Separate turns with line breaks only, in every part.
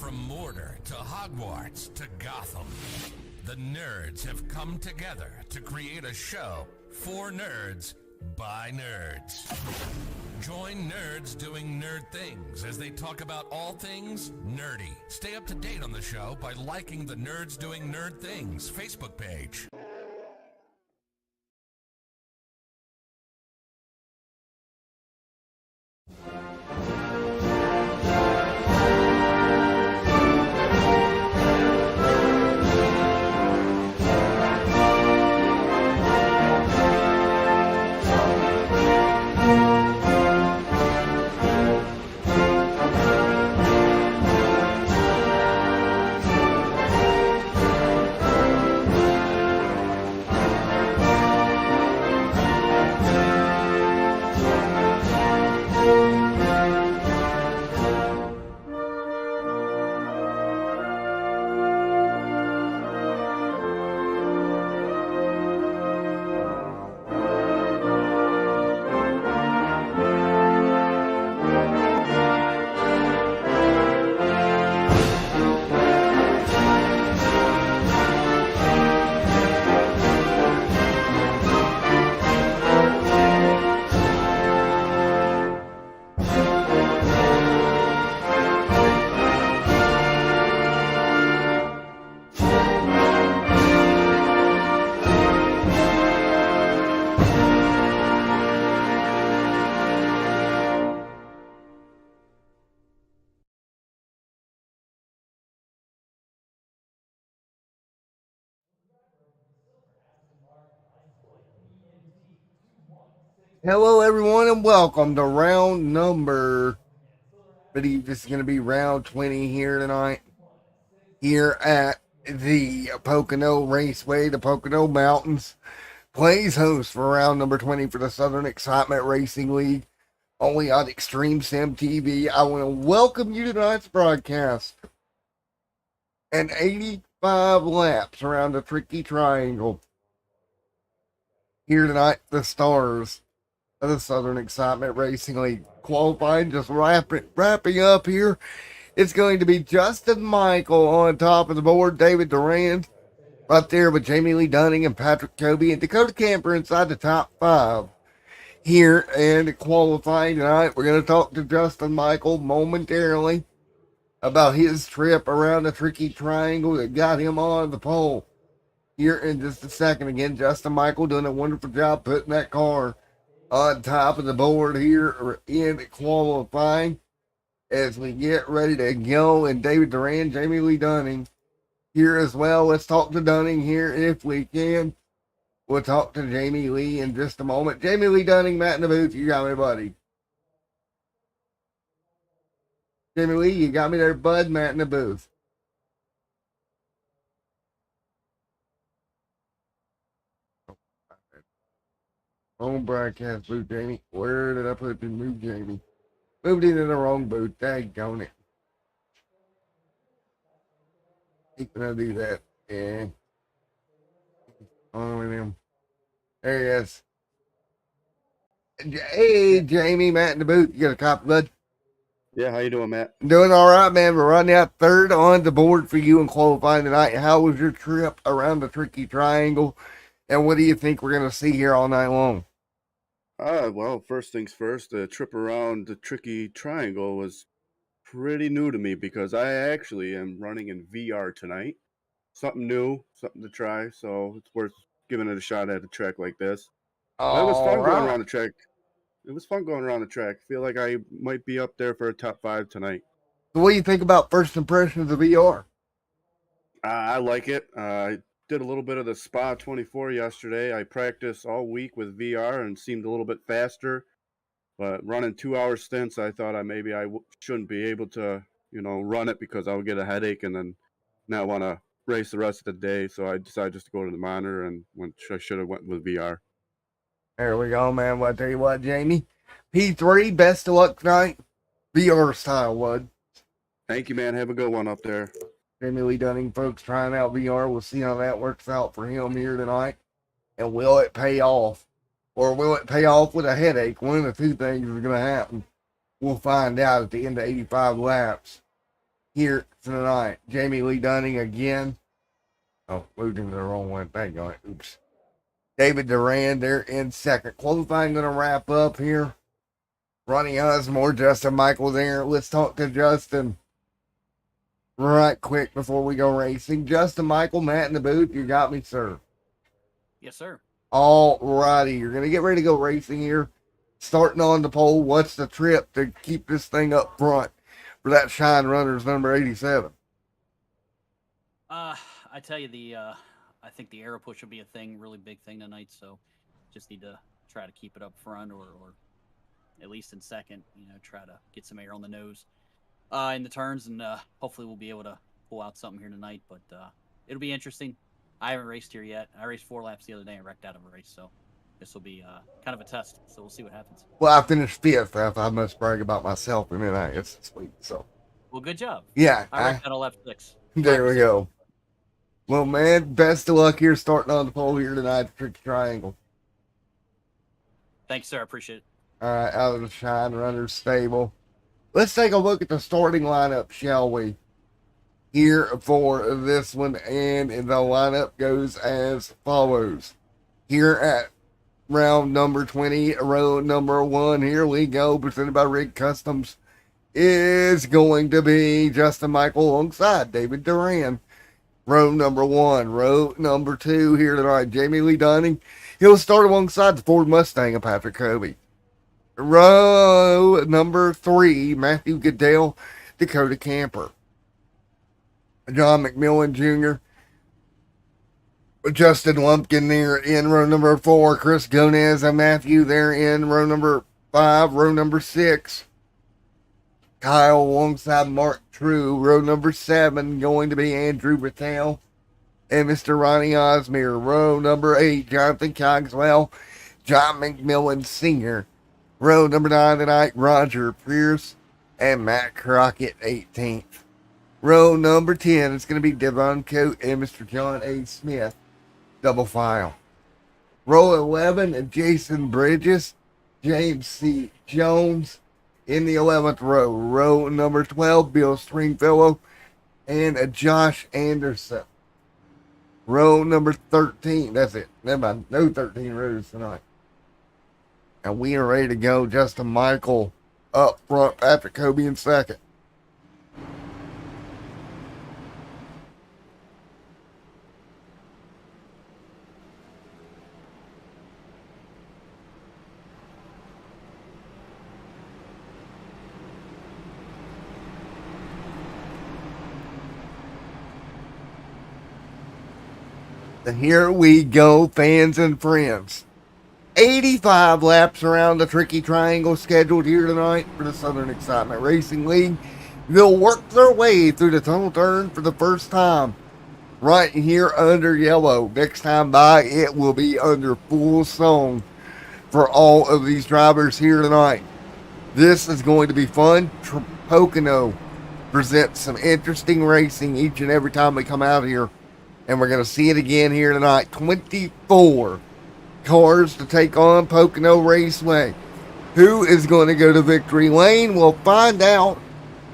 From Mordor to Hogwarts to Gotham, the nerds have come together to create a show for nerds by nerds. Join nerds doing nerd things as they talk about all things nerdy. Stay up to date on the show by liking the Nerds Doing Nerd Things Facebook page.
Hello, everyone, and welcome to round number, I believe this is going to be round 20 here tonight, here at the Pocono Raceway, the Pocono Mountains. Plays host for round number 20 for the Southern Excitement Racing League, only on Extreme Sim TV. I want to welcome you to tonight's broadcast. And 85 laps around the Tricky Triangle. Here tonight, the stars of the Southern Excitement Racing League qualifying, just wrapping up here. It's going to be Justin Michael on top of the board, David Durand right there with Jamie Lee Dunning and Patrick Kobe and Dakota Camper inside the top five here and qualifying tonight. We're going to talk to Justin Michael momentarily about his trip around the Tricky Triangle that got him on the pole here in just a second. Again, Justin Michael doing a wonderful job putting that car on top of the board here in qualifying as we get ready to go. And David Durand, Jamie Lee Dunning here as well. Let's talk to Dunning here if we can. We'll talk to Jamie Lee in just a moment. Jamie Lee Dunning, Matt in the booth. You got me, buddy. Jamie Lee, you got me there, bud. Matt in the booth. Home broadcast booth, Jamie. Where did I put the move, Jamie? Moved it in the wrong booth. Daggone it. Ain't gonna do that. Yeah. Only them. There he is. Hey, Jamie, Matt in the booth. You got a copy, bud?
Yeah, how you doing, Matt?
Doing all right, man. We're running out third on the board for you in qualifying tonight. How was your trip around the Tricky Triangle? And what do you think we're going to see here all night long?
Well, first things first, the trip around the Tricky Triangle was pretty new to me because I actually am running in VR tonight. Something new, something to try, so it's worth giving it a shot at a track like this. But it was fun going around the track. It was fun going around the track. Feel like I might be up there for a top 5 tonight.
So what do you think about first impressions of VR?
I like it. I did a little bit of the Spa 24 yesterday. I practiced all week with VR and seemed a little bit faster. But running 2-hour stints, I thought I shouldn't be able to, run it because I would get a headache and then not want to race the rest of the day. So I decided just to go to the monitor and I should have went with VR.
There we go, man. Well, I tell you what, Jamie. P3, best of luck tonight. VR style, Wood.
Thank you, man. Have a good one up there.
Jamie Lee Dunning, folks, trying out VR. We'll see how that works out for him here tonight. And will it pay off? Or will it pay off with a headache? One of the two things is going to happen. We'll find out at the end of 85 laps here tonight. Jamie Lee Dunning again. Oh, moved into the wrong one. Dang on it. Oops. David Duran there in second. Qualifying going to wrap up here. Ronnie Osmore, Justin Michael there. Let's talk to Justin right quick before we go racing. Justin Michael, Matt in the booth. You got me, sir.
Yes, sir.
All righty. You're going to get ready to go racing here. Starting on the pole. What's the trip to keep this thing up front for that Shine Runners number 87?
I tell you, I think the aero push will be a really big thing tonight. So just need to try to keep it up front or at least in second, try to get some air on the nose in the turns, and hopefully we'll be able to pull out something here tonight. But it'll be interesting. I haven't raced here yet. I raced 4 laps the other day and wrecked out of a race, so this will be kind of a test. So we'll see what happens.
Well, I finished 5th. I must brag about myself in that. It's sweet. So,
well, good job.
Yeah,
I wrecked out of lap 6.
There we go. Well, man, best of luck here starting on the pole here tonight at Tricky Triangle.
Thanks, sir. I appreciate it.
All right, out of the Shine Runners stable. Let's take a look at the starting lineup, shall we? Here for this one, and the lineup goes as follows. Here at round number 20, row number 1, here we go, presented by Rig Customs, is going to be Justin Michael alongside David Duran. Row number 1. Row number 2 here tonight, Jamie Lee Dunning. He'll start alongside the Ford Mustang of Patrick Kobe. Row number 3, Matthew Goodell, Dakota Camper. John McMillan Jr., Justin Lumpkin there in row number 4, Chris Gonez and Matthew there in row number 5, row number 6. Kyle alongside Mark True. Row number 7 going to be Andrew Rattel and Mr. Ronnie Osmere. Row number 8, Jonathan Cogswell, John McMillan Sr. Row number 9 tonight, Roger Pierce and Matt Crockett, 18th. Row number 10, it's going to be Devon Coate and Mr. John A. Smith, double file. Row 11, Jason Bridges, James C. Jones in the 11th row. Row number 12, Bill Stringfellow and Josh Anderson. Row number 13, that's it. Never mind, no 13 rows tonight. And we are ready to go. Justin Michael up front, Patrick Kobe in second. Here we go, fans and friends. 85 laps around the Tricky Triangle scheduled here tonight for the Southern Excitement Racing League. They'll work their way through the tunnel turn for the first time right here under yellow. Next time by, it will be under full song for all of these drivers here tonight. This is going to be fun. Pocono presents some interesting racing each and every time we come out here. And we're going to see it again here tonight. 24 cars to take on Pocono Raceway. Who is going to go to victory lane? We'll find out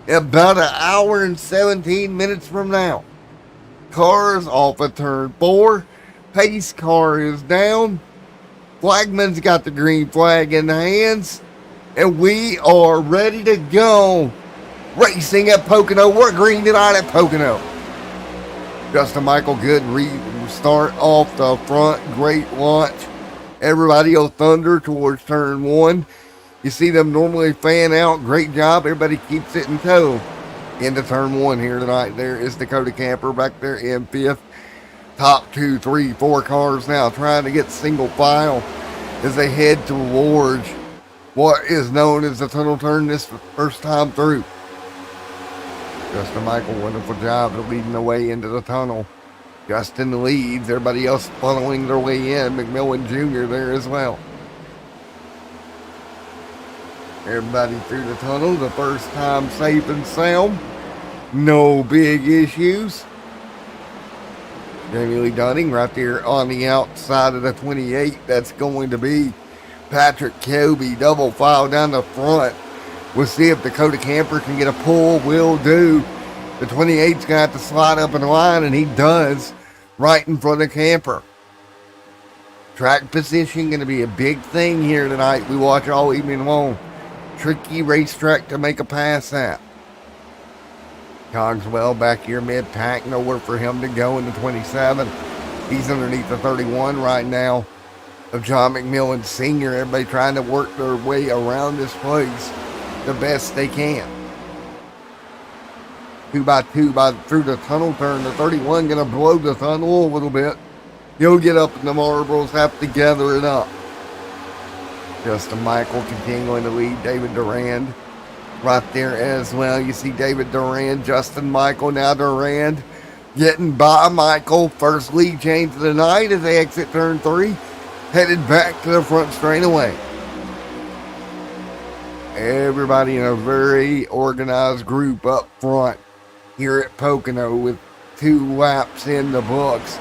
about an hour and 17 minutes from now. Cars off of turn 4. Pace car is down. Flagman's got the green flag in the hands. And we are ready to go. Racing at Pocono. We're green tonight at Pocono. Justin Michael, good start off the front. Great launch. Everybody will thunder towards turn 1. You see them normally fan out. Great job. Everybody keeps it in tow. Into turn 1 here tonight. There is Dakota Camper back there in 5th. Top 2, 3, 4 cars now trying to get single file as they head towards what is known as the tunnel turn this first time through. Justin Michael, wonderful job of leading the way into the tunnel. Justin leads, everybody else funneling their way in. McMillan Jr. there as well. Everybody through the tunnel, the first time safe and sound. No big issues. Jamie Lee Dunning right there on the outside of the 28. That's going to be Patrick Kobe, double file down the front. We'll see if Dakota Camper can get a pull. Will do. The 28's going to have to slide up in the line, and he does, right in front of Camper. Track position going to be a big thing here tonight. We watch all evening long. Tricky racetrack to make a pass at. Cogswell back here mid-pack. Nowhere for him to go in the 27. He's underneath the 31 right now of John McMillan Sr. Everybody trying to work their way around this place the best they can. 2x2 through the tunnel turn. The 31 going to blow the tunnel a little bit. He'll get up in the marbles, have to gather it up. Justin Michael continuing to lead David Durand right there as well. You see David Durand, Justin Michael, now Durand getting by Michael. First lead change of the night as they exit turn 3, headed back to the front straightaway. Everybody in a very organized group up front here at Pocono with 2 laps in the books.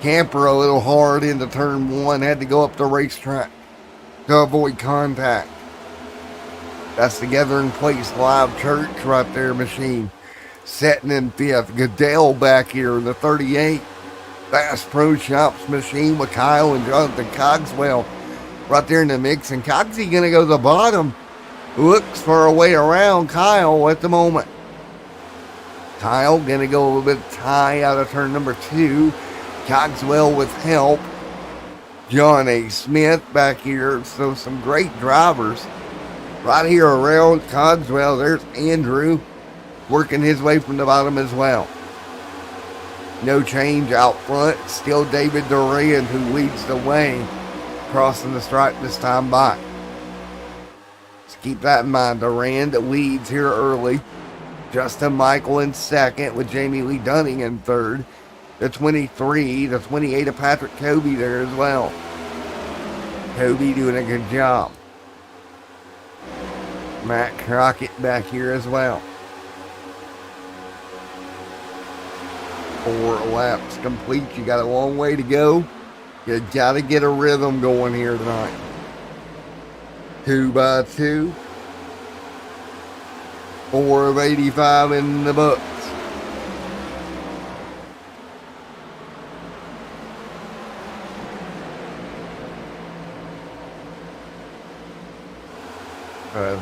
Camper a little hard into turn 1, had to go up the racetrack to avoid contact. That's the Gathering Place Live Church right there machine. Setting in 5th. Goodell back here in the 38. Bass Pro Shops machine with Kyle and Jonathan Cogswell right there in the mix. And Cogsy going to go to the bottom. Looks for a way around Kyle at the moment. Kyle going to go a little bit high out of turn number 2. Cogswell with help. John A. Smith back here. So some great drivers right here around Cogswell. There's Andrew working his way from the bottom as well. No change out front. Still David Durand who leads the way. Crossing the stripe this time by. Just keep that in mind. Durand leads here early. Justin Michael in second with Jamie Lee Dunning in third. The 23, the 28 of Patrick Kobe there as well. Kobe doing a good job. Matt Crockett back here as well. 4 laps complete. You got a long way to go. You got to get a rhythm going here tonight. 2x2. 4 of 85 in the books.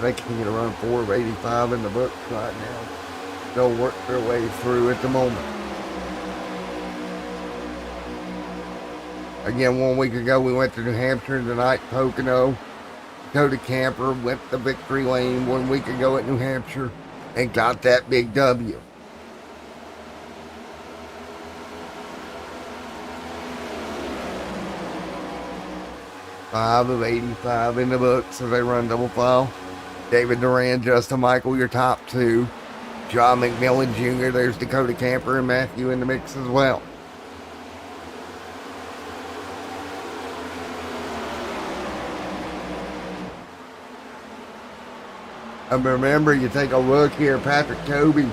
They can run 4 of 85 in the books right now. They'll work their way through at the moment. Again, 1 week ago we went to New Hampshire, tonight Pocono. Dakota Camper went the victory lane 1 week ago at New Hampshire and got that big W. Five of 85 in the books as they run double file. David Durand, Justin Michael, your top 2. John McMillan Jr., there's Dakota Camper and Matthew in the mix as well. And remember, you take a look here, Patrick Kobe,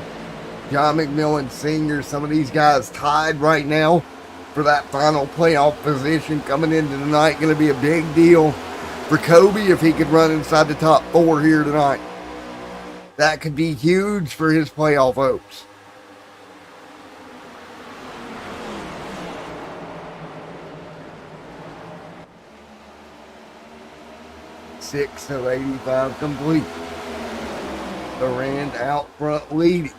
John McMillan Sr., some of these guys tied right now for that final playoff position coming into tonight. Going to be a big deal for Kobe if he could run inside the top 4 here tonight. That could be huge for his playoff hopes. Six of 85 complete. Durand out front leading.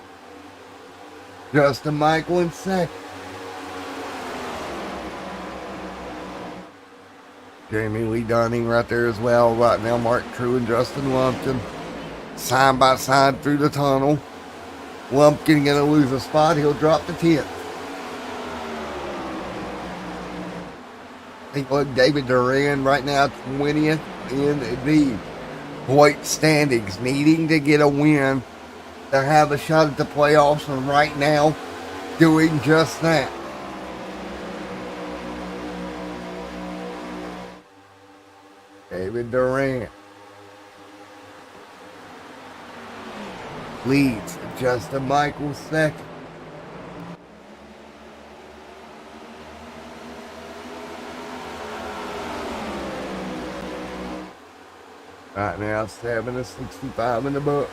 Justin Michael in second. Jamie Lee Dunning right there as well. Right now, Mark True and Justin Lumpkin side by side through the tunnel. Lumpkin going to lose a spot. He'll drop to 10th. Take a look, David Durand right now 20th in the point standings, needing to get a win to have a shot at the playoffs, and right now doing just that. David Durand leads. Justin Michael second. Right now, 7 of 65 in the books.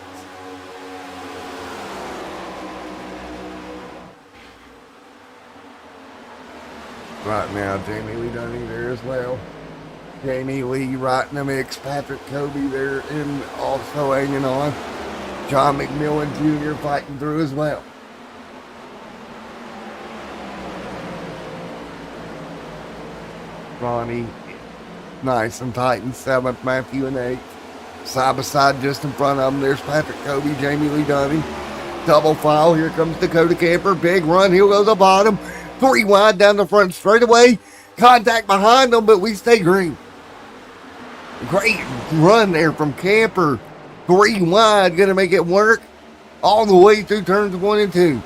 Right now, Jamie Lee Dunning there as well. Jamie Lee right in the mix. Patrick Kobe there and also hanging on. John McMillan Jr. fighting through as well. Ronnie, nice and tight in 7th, Matthew in 8th. Side by side just in front of him, there's Patrick Kobe, Jamie Lee Dunning. Double file, here comes Dakota Camper. Big run, he'll go to the bottom. 3 wide down the front straightaway. Contact behind them, but we stay green. Great run there from Camper. 3 wide, gonna make it work all the way through turns 1 and 2.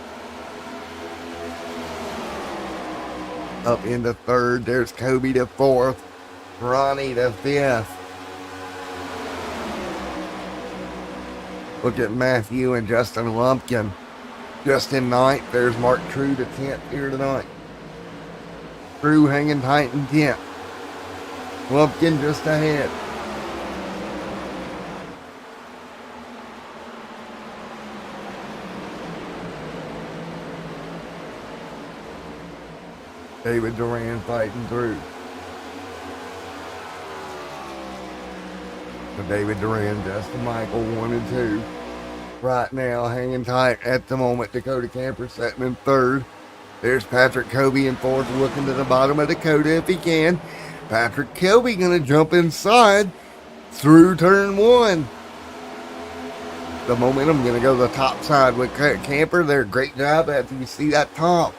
Up into 3rd, there's Kobe to 4th. Ronnie to 5th. Look at Matthew and Justin Lumpkin. Just in 9th, there's Mark True to 10th here tonight. True hanging tight in 10th. Lumpkin just ahead. David Duran fighting through. So David Duran, Justin Michael, 1 and 2. Right now, hanging tight at the moment. Dakota Camper sitting in 3rd. There's Patrick Kobe in 4th, looking to the bottom of Dakota if he can. Patrick Kobe gonna jump inside through turn 1. The momentum gonna go to the top side with Camper there. Great job after you see that top.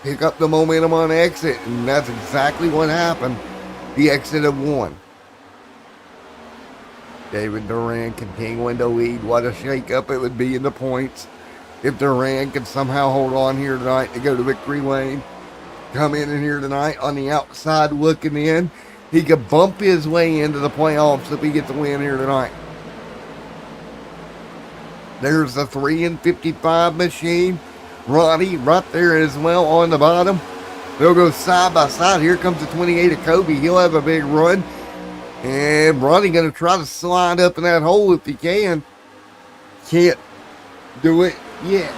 Pick up the momentum on exit, and that's exactly what happened. The exit of 1. David Duran continuing to lead. What a shake-up it would be in the points if Duran could somehow hold on here tonight to go to victory lane. Come in here tonight on the outside looking in. He could bump his way into the playoffs if he gets a win here tonight. There's the 3 and 55 machine. Ronnie right there as well on the bottom. They'll go side by side. Here comes the 28 of Kobe. He'll have a big run. And Ronnie going to try to slide up in that hole if he can. Can't do it yet.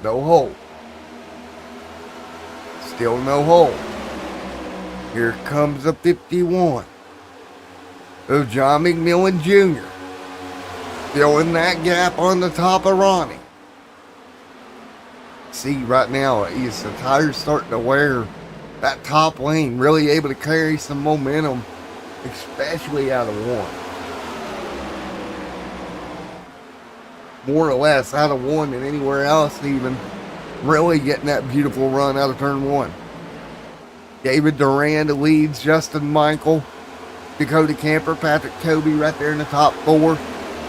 No hole. Still no hole. Here comes the 51 of John McMillan Jr. Filling that gap on the top of Ronnie. See right now, the tires starting to wear that top lane, really able to carry some momentum, especially out of 1. More or less out of 1 than anywhere else even. Really getting that beautiful run out of turn 1. David Duran leads Justin Michael, Dakota Camper, Patrick Kobe right there in the top 4.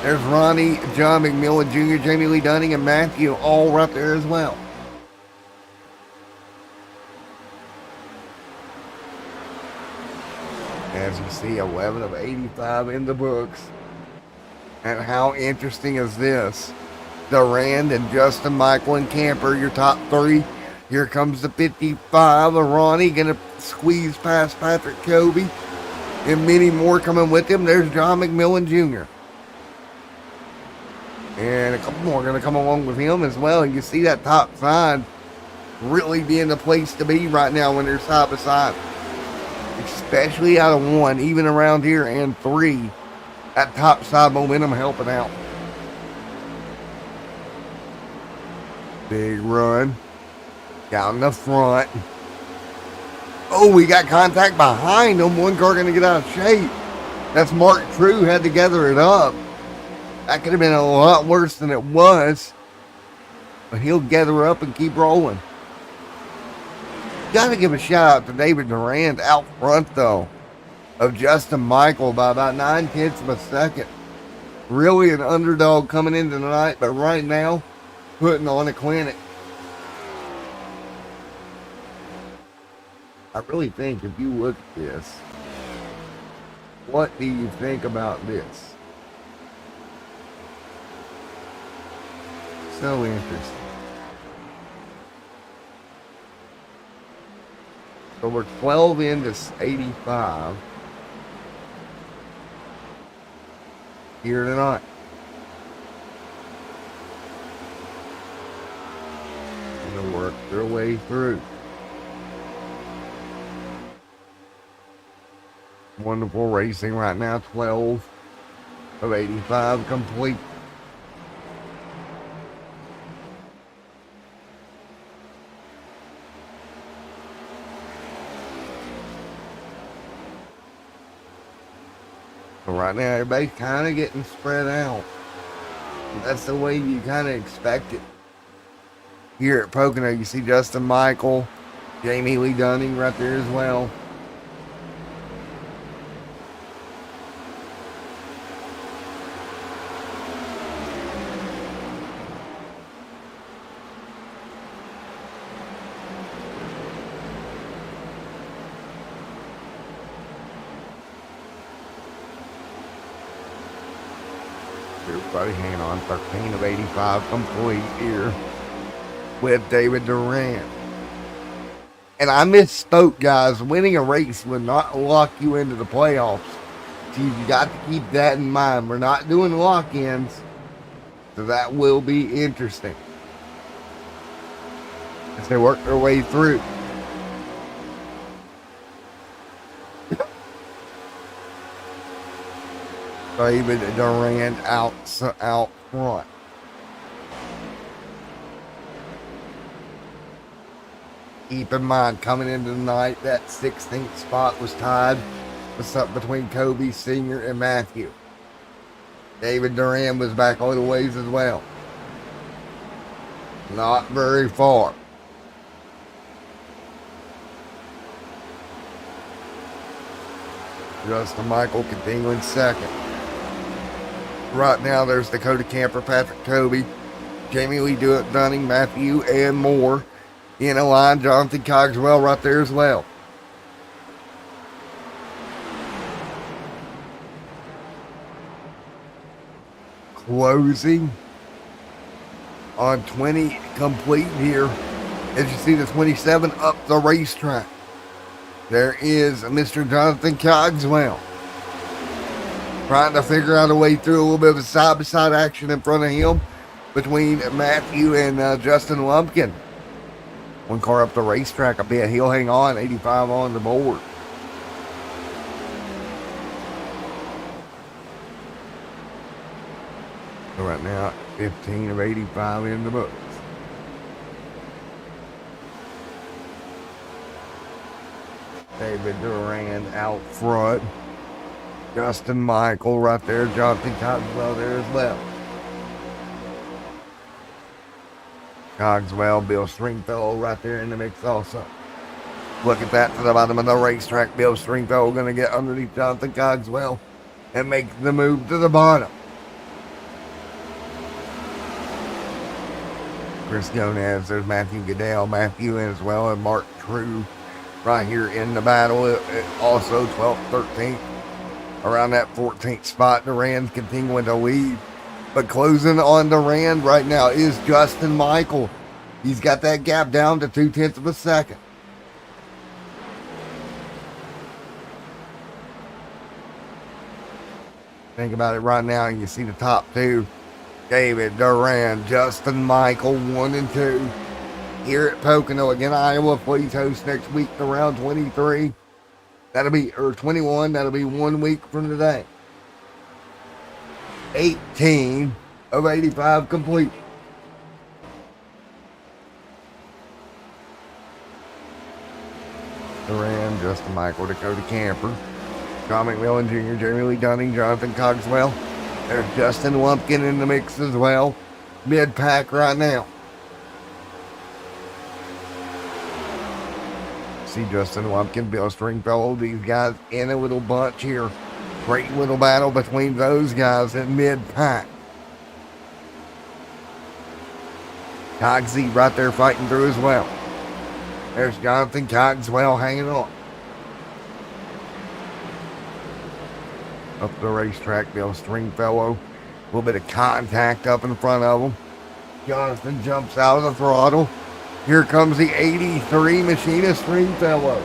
There's Ronnie, John McMillan Jr., Jamie Lee Dunning, and Matthew all right there as well. As you see, 11 of 85 in the books. And how interesting is this? Durand and Justin Michael and Camper, your top 3. Here comes the 55 of Ronnie, going to squeeze past Patrick Kobe. And many more coming with him. There's John McMillan Jr. And a couple more are going to come along with him as well. And you see that top side really being the place to be right now when they're side by side. Especially out of 1, even around here, and 3. That top side momentum helping out. Big run. Down the front. Oh, we got contact behind him. One car going to get out of shape. That's Mark True had to gather it up. That could have been a lot worse than it was. But he'll gather up and keep rolling. Got to give a shout out to David Durand out front, though, of Justin Michael by about 9/10 of a second. Really an underdog coming into tonight, but right now, putting on a clinic. I really think if you look at this, what do you think about this? So interesting. So we're 12 into 85 here tonight. to work their way through. Wonderful racing right now. 12 of 85 complete. So right now, everybody's kind of getting spread out. That's the way you kind of expect it. Here at Pocono, you see Justin Michael, Jamie Lee Dunning right there as well. Everybody hanging on. 13 of 85 complete here with David Duran. And I misspoke, guys. Winning a race will not lock you into the playoffs. So you got to keep that in mind. We're not doing lock-ins, so that will be interesting as they work their way through. David Duran out front. Keep in mind, coming into the night, that 16th spot was tied with something between Kobe Sr. and Matthew. David Duran was back a little ways as well. Not very far. Justin Michael continuing second. Right now, there's Dakota Camper, Patrick Toby, Jamie Lee Dunning, Matthew, and more in a line. Jonathan Cogswell right there as well. Closing on 20 complete here. As you see the 27 up the racetrack. There is Mr. Jonathan Cogswell. Trying to figure out a way through a little bit of a side-by-side action in front of him between Matthew and Justin Lumpkin. One car up the racetrack. I bet he'll hang on. 85 on the board. So right now, 15 of 85 in the books. David Duran out front. Justin Michael right there. Jonathan Cogswell there as well. Cogswell, Bill Stringfellow right there in the mix also. Look at that to the bottom of the racetrack. Bill Stringfellow going to get underneath Jonathan Cogswell and make the move to the bottom. Chris Gonez, there's Matthew Goodell, Matthew as well, and Mark True right here in the battle. Also 12th, 13th. Around that 14th spot, Duran's continuing to lead. But closing on Duran right now is Justin Michael. He's got that gap down to 0.2 of a second. Think about it right now, and you see the top two. David Duran, Justin Michael, 1 and 2. Here at Pocono, again, Iowa plays host next week to round 23. That'll be, or 21, that'll be 1 week from today. 18 of 85 complete. Duran, Justin Michael, Dakota Camper, John McMillan Jr., Jamie Lee Dunning, Jonathan Cogswell. There's Justin Lumpkin in the mix as well. Mid-pack right now. See Justin Lumpkin, Bill Stringfellow, these guys in a little bunch here. Great little battle between those guys in mid-pack. Cogsy right there fighting through as well. There's Jonathan Cogswell hanging on. Up the racetrack, Bill Stringfellow. A little bit of contact up in front of him. Jonathan jumps out of the throttle. Here comes the 83 Machinist Stringfellow.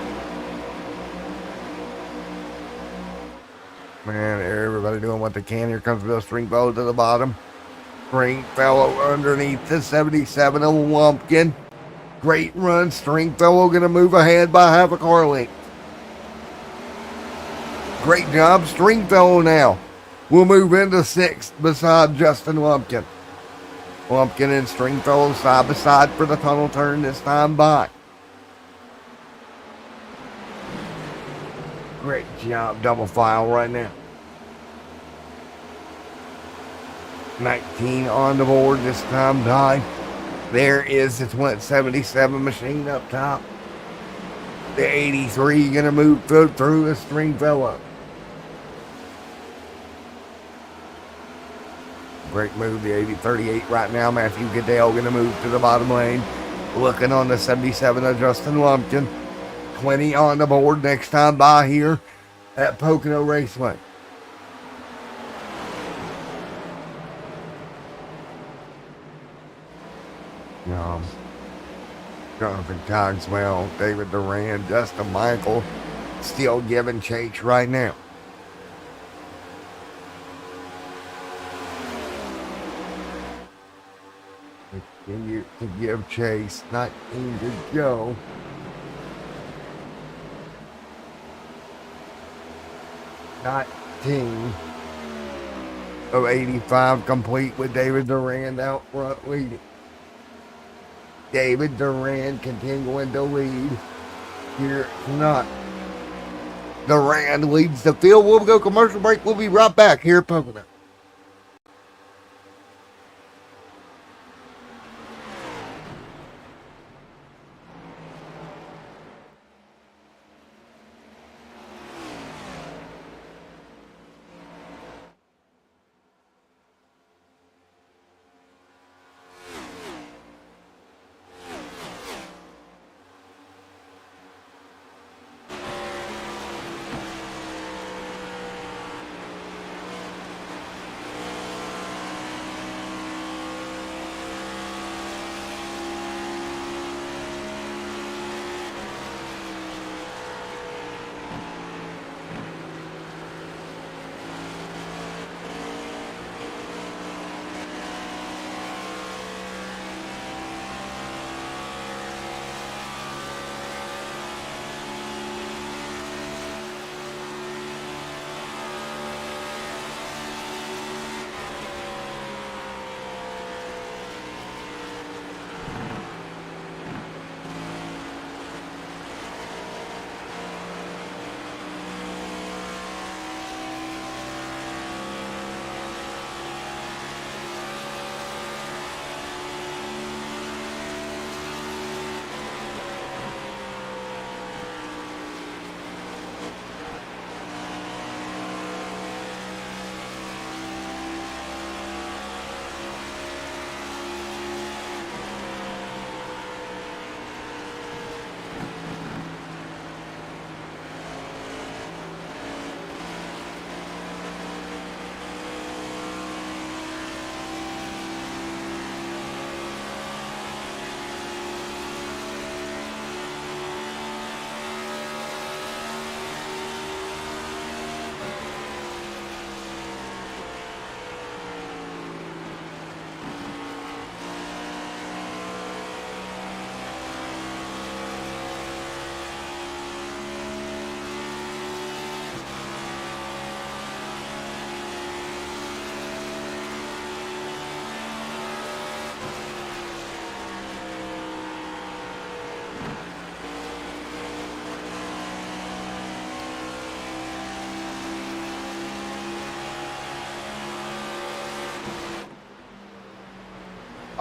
Man, everybody doing what they can. Here comes Bill Stringfellow to the bottom. Stringfellow underneath the 77 of Lumpkin. Great run. Stringfellow going to move ahead by half a car length. Great job. Stringfellow now will move into sixth beside Justin Lumpkin. Lumpkin and Stringfellow side by side for the tunnel turn this time by. Great job. Double file right now. 19 on the board this time by. There is the 77 machine up top. The 83 going to move through the Stringfellow. Great move, the 38 right now. Matthew Goodale going to move to the bottom lane. Looking on the 77 of Justin Lumpkin. 20 on the board next time by here at Pocono Raceway. Jonathan Cogswell, David Duran, Justin Michael still giving chase right now. Continue to give chase. 19 to go. of 85 complete with David Duran out front leading. David Duran continuing to lead here tonight. Duran leads the field. We'll go commercial break. We'll be right back here at Pocono.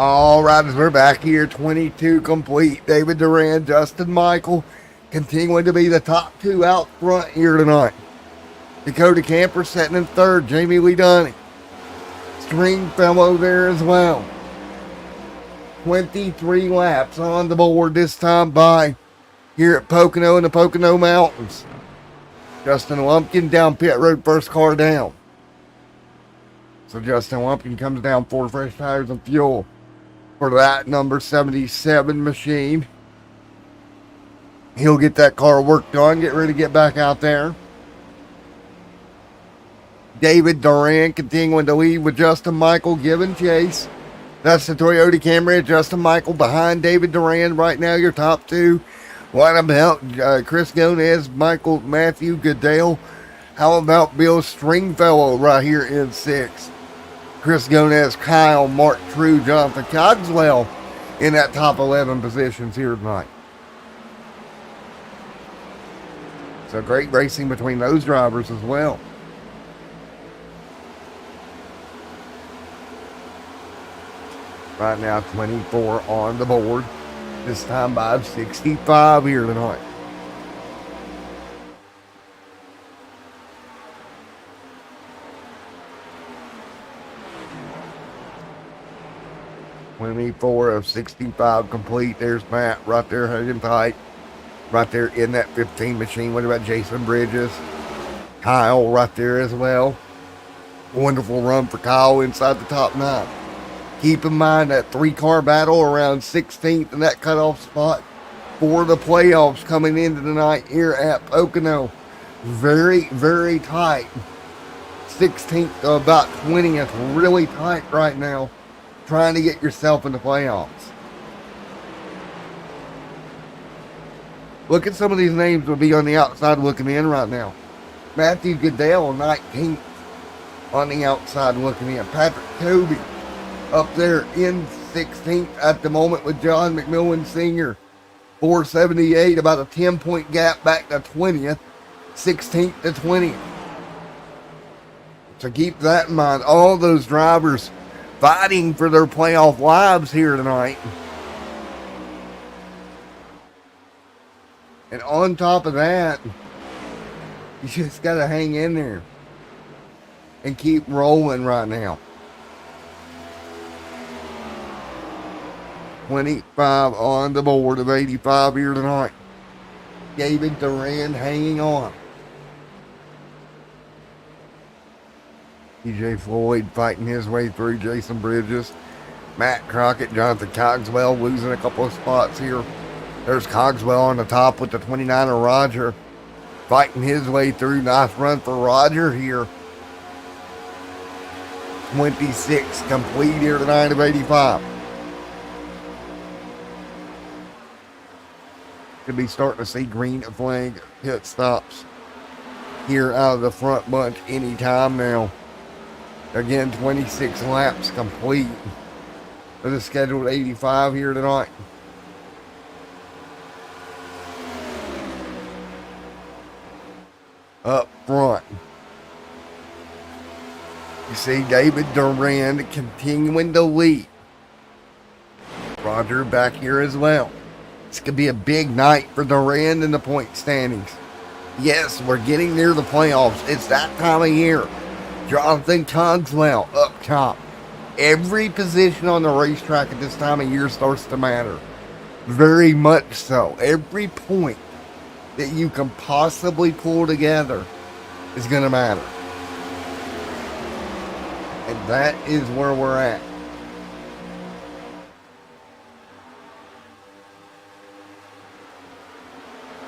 All right, as we're back here, 22 complete. David Duran, Justin Michael, continuing to be the top two out front here tonight. Dakota Camper sitting in third. Jamie Lee Dunning. Stringfellow there as well. 23 laps on the board this time by here at Pocono in the Pocono Mountains. Justin Lumpkin down pit road, first car down. So Justin Lumpkin comes down 4 fresh tires and fuel for that number 77 machine. He'll get that car worked on, get ready to get back out there. David Duran continuing to lead with Justin Michael giving chase. That's the Toyota Camry. Justin Michael behind David Duran right now, your top two. What about Chris Gomez, Matthew Goodell? How about Bill Stringfellow right here in 6? Chris Gomez, Kyle, Mark True, Jonathan Cogswell in that top 11 positions here tonight. So great racing between those drivers as well. Right now, 24 on the board. This time by 65 here tonight. $24 of 65 complete. There's Matt right there hanging tight. Right there in that 15 machine. What about Jason Bridges? Kyle right there as well. Wonderful run for Kyle inside the top 9. Keep in mind that 3-car battle around 16th in that cutoff spot for the playoffs coming into tonight here at Pocono. Very, very tight. 16th to about 20th. Really tight right now. Trying to get yourself in the playoffs. Look at some of these names will be on the outside looking in right now. Matthew Goodell, 19th on the outside looking in. Patrick Toby up there in 16th at the moment with John McMillan Sr. 478, about a 10-point gap back to 20th, 16th to 20th. So keep that in mind. All those drivers fighting for their playoff lives here tonight. And on top of that, you just got to hang in there and keep rolling right now. 25 on the board of 85 here tonight. David Duran hanging on. TJ Floyd fighting his way through. Jason Bridges. Matt Crockett, Jonathan Cogswell losing a couple of spots here. There's Cogswell on the top with the 29er Roger. Fighting his way through. Nice run for Roger here. 26 complete here tonight of 85. Could be starting to see green flag pit stops here out of the front bunch anytime now. Again, 26 laps complete for the scheduled 85 here tonight. Up front, you see David Duran continuing to lead. Roger back here as well. It's going to be a big night for Duran in the point standings. Yes, we're getting near the playoffs. It's that time of year. Jonathan Cogswell up top. Every position on the racetrack at this time of year starts to matter. Very much so. Every point that you can possibly pull together is going to matter. And that is where we're at.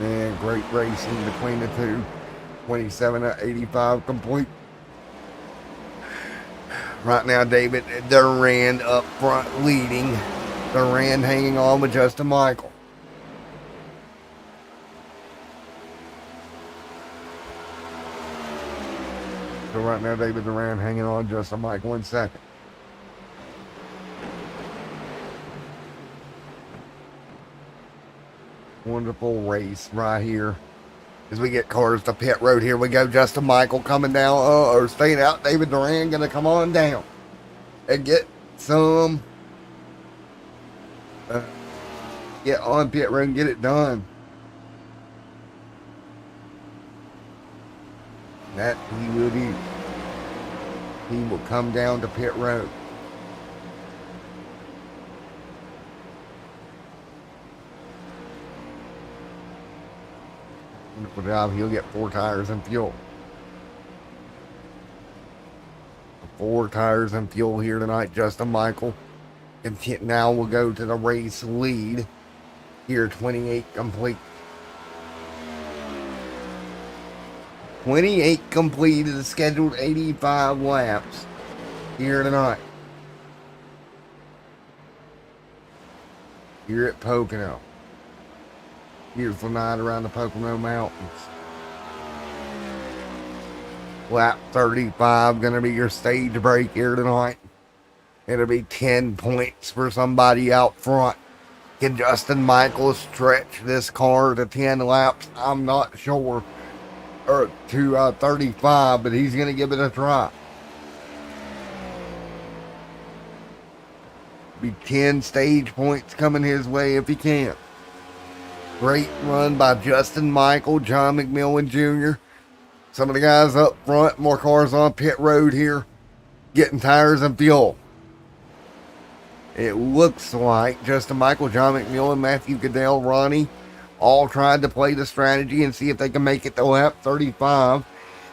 And great racing between the two. 27 to 85 complete. Right now, David Duran up front leading. Duran hanging on with Justin Michael. So right now, David Duran hanging on Justin Michael in second. Wonderful race right here. As we get cars to pit road, here we go. Justin Michael coming down, or staying out. David Duran going to come on down and get some, get on pit road and get it done. That he will do. He will come down to pit road. Wonderful job. He'll get 4 tires and fuel. 4 tires and fuel here tonight, Justin Michael. And now we'll go to the race lead. Here, 28 complete. 28 completed, the scheduled 85 laps here tonight. here at Pocono. Beautiful night around the Pocono Mountains. Lap 35 going to be your stage break here tonight. It'll be 10 points for somebody out front. Can Justin Michaels stretch this car to 10 laps? I'm not sure. Or to 35, but he's going to give it a try. Be 10 stage points coming his way if he can. Great run by Justin Michael, John McMillan Jr. Some of the guys up front, more cars on pit road here, getting tires and fuel. It looks like Justin Michael, John McMillan, Matthew Goodell, Ronnie, all tried to play the strategy and see if they can make it to lap 35,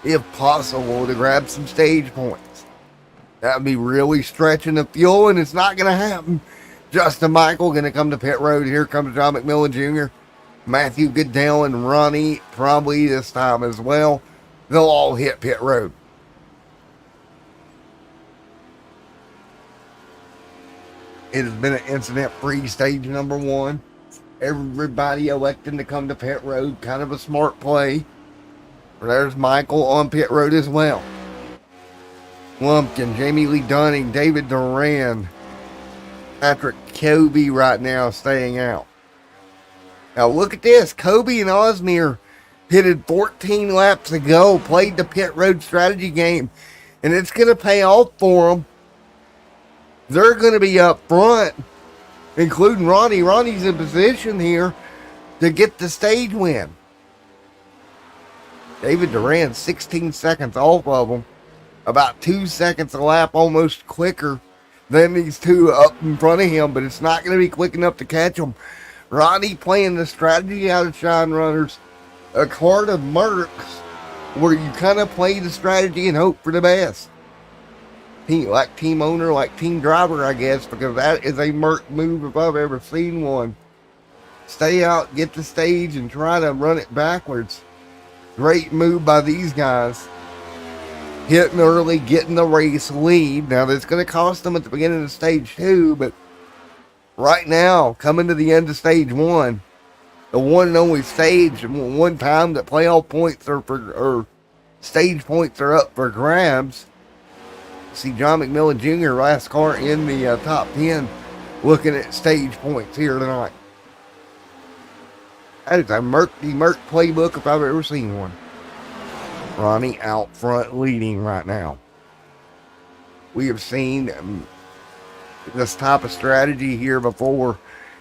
if possible, to grab some stage points. That would be really stretching the fuel, and it's not going to happen. Justin Michael going to come to pit road. Here comes John McMillan Jr., Matthew Goodell, and Ronnie probably this time as well. They'll all hit pit road. It has been an incident-free stage number 1. Everybody electing to come to pit road. Kind of a smart play. There's Michael on pit road as well. Lumpkin, Jamie Lee Dunning, David Duran, Patrick Kobe right now staying out. Now look at this. Kobe and Osmir pitted 14 laps ago, played the pit road strategy game, and it's going to pay off for them. They're going to be up front, including Ronnie. Ronnie's in position here to get the stage win. David Duran, 16 seconds off of them. About 2 seconds a lap, almost quicker than these two up in front of him, but it's not going to be quick enough to catch them. Ronnie playing the strategy out of Shine Runners, a card of Mercs, where you kind of play the strategy and hope for the best. Like team owner, like team driver, I guess, because that is a Merc move if I've ever seen one. Stay out, get the stage, and try to run it backwards. Great move by these guys. Hitting early, getting the race lead. Now, that's going to cost them at the beginning of stage 2, but right now, coming to the end of stage 1, the one and only stage, one time that playoff points or stage points are up for grabs. See John McMillan Jr., last car in the top 10, looking at stage points here tonight. That is a Merc playbook if I've ever seen one. Ronnie out front leading right now. We have seen this type of strategy here before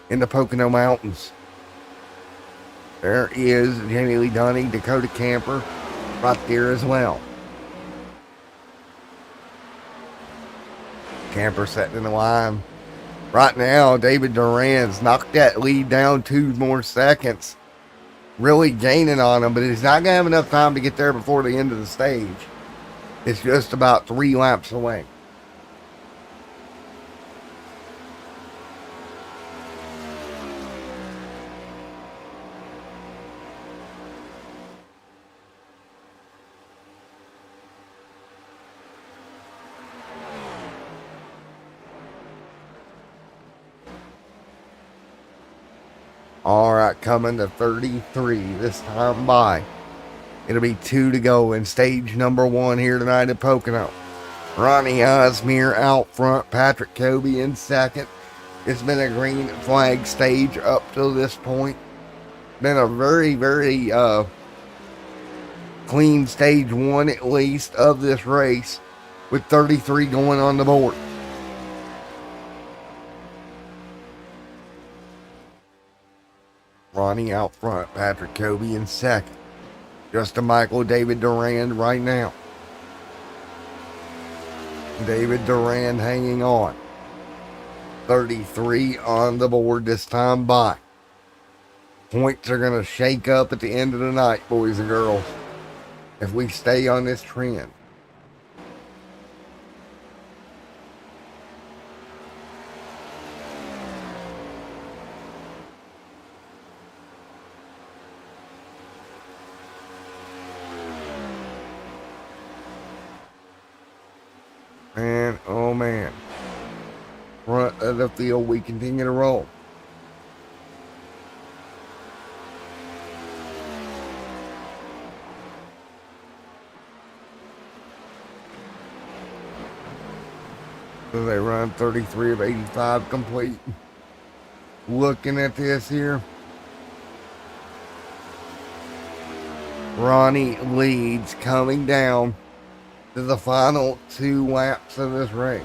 in the Pocono Mountains. There is Jamie Lee Dunning, Dakota Camper right there as well. Camper setting in the line. Right now, David Duran's knocked that lead down 2 more seconds. Really gaining on him, but he's not going to have enough time to get there before the end of the stage. It's just about 3 laps away. All right, coming to 33 this time by. It'll be 2 to go in stage number 1 here tonight at Pocono. Ronnie Osmir out front, Patrick Kobe in second. It's been a green flag stage up to this point. Been a very, very clean stage 1 at least of this race, with 33 going on the board. Ronnie out front, Patrick Kobe in second. Justin Michael, David Duran right now. David Duran hanging on. 33 on the board this time by. Points are going to shake up at the end of the night, boys and girls, if we stay on this trend. Man, oh man. Front of the field, we continue to roll. So they run 33 of 85 complete. Looking at this here, Ronnie leads coming down to the final 2 laps of this race.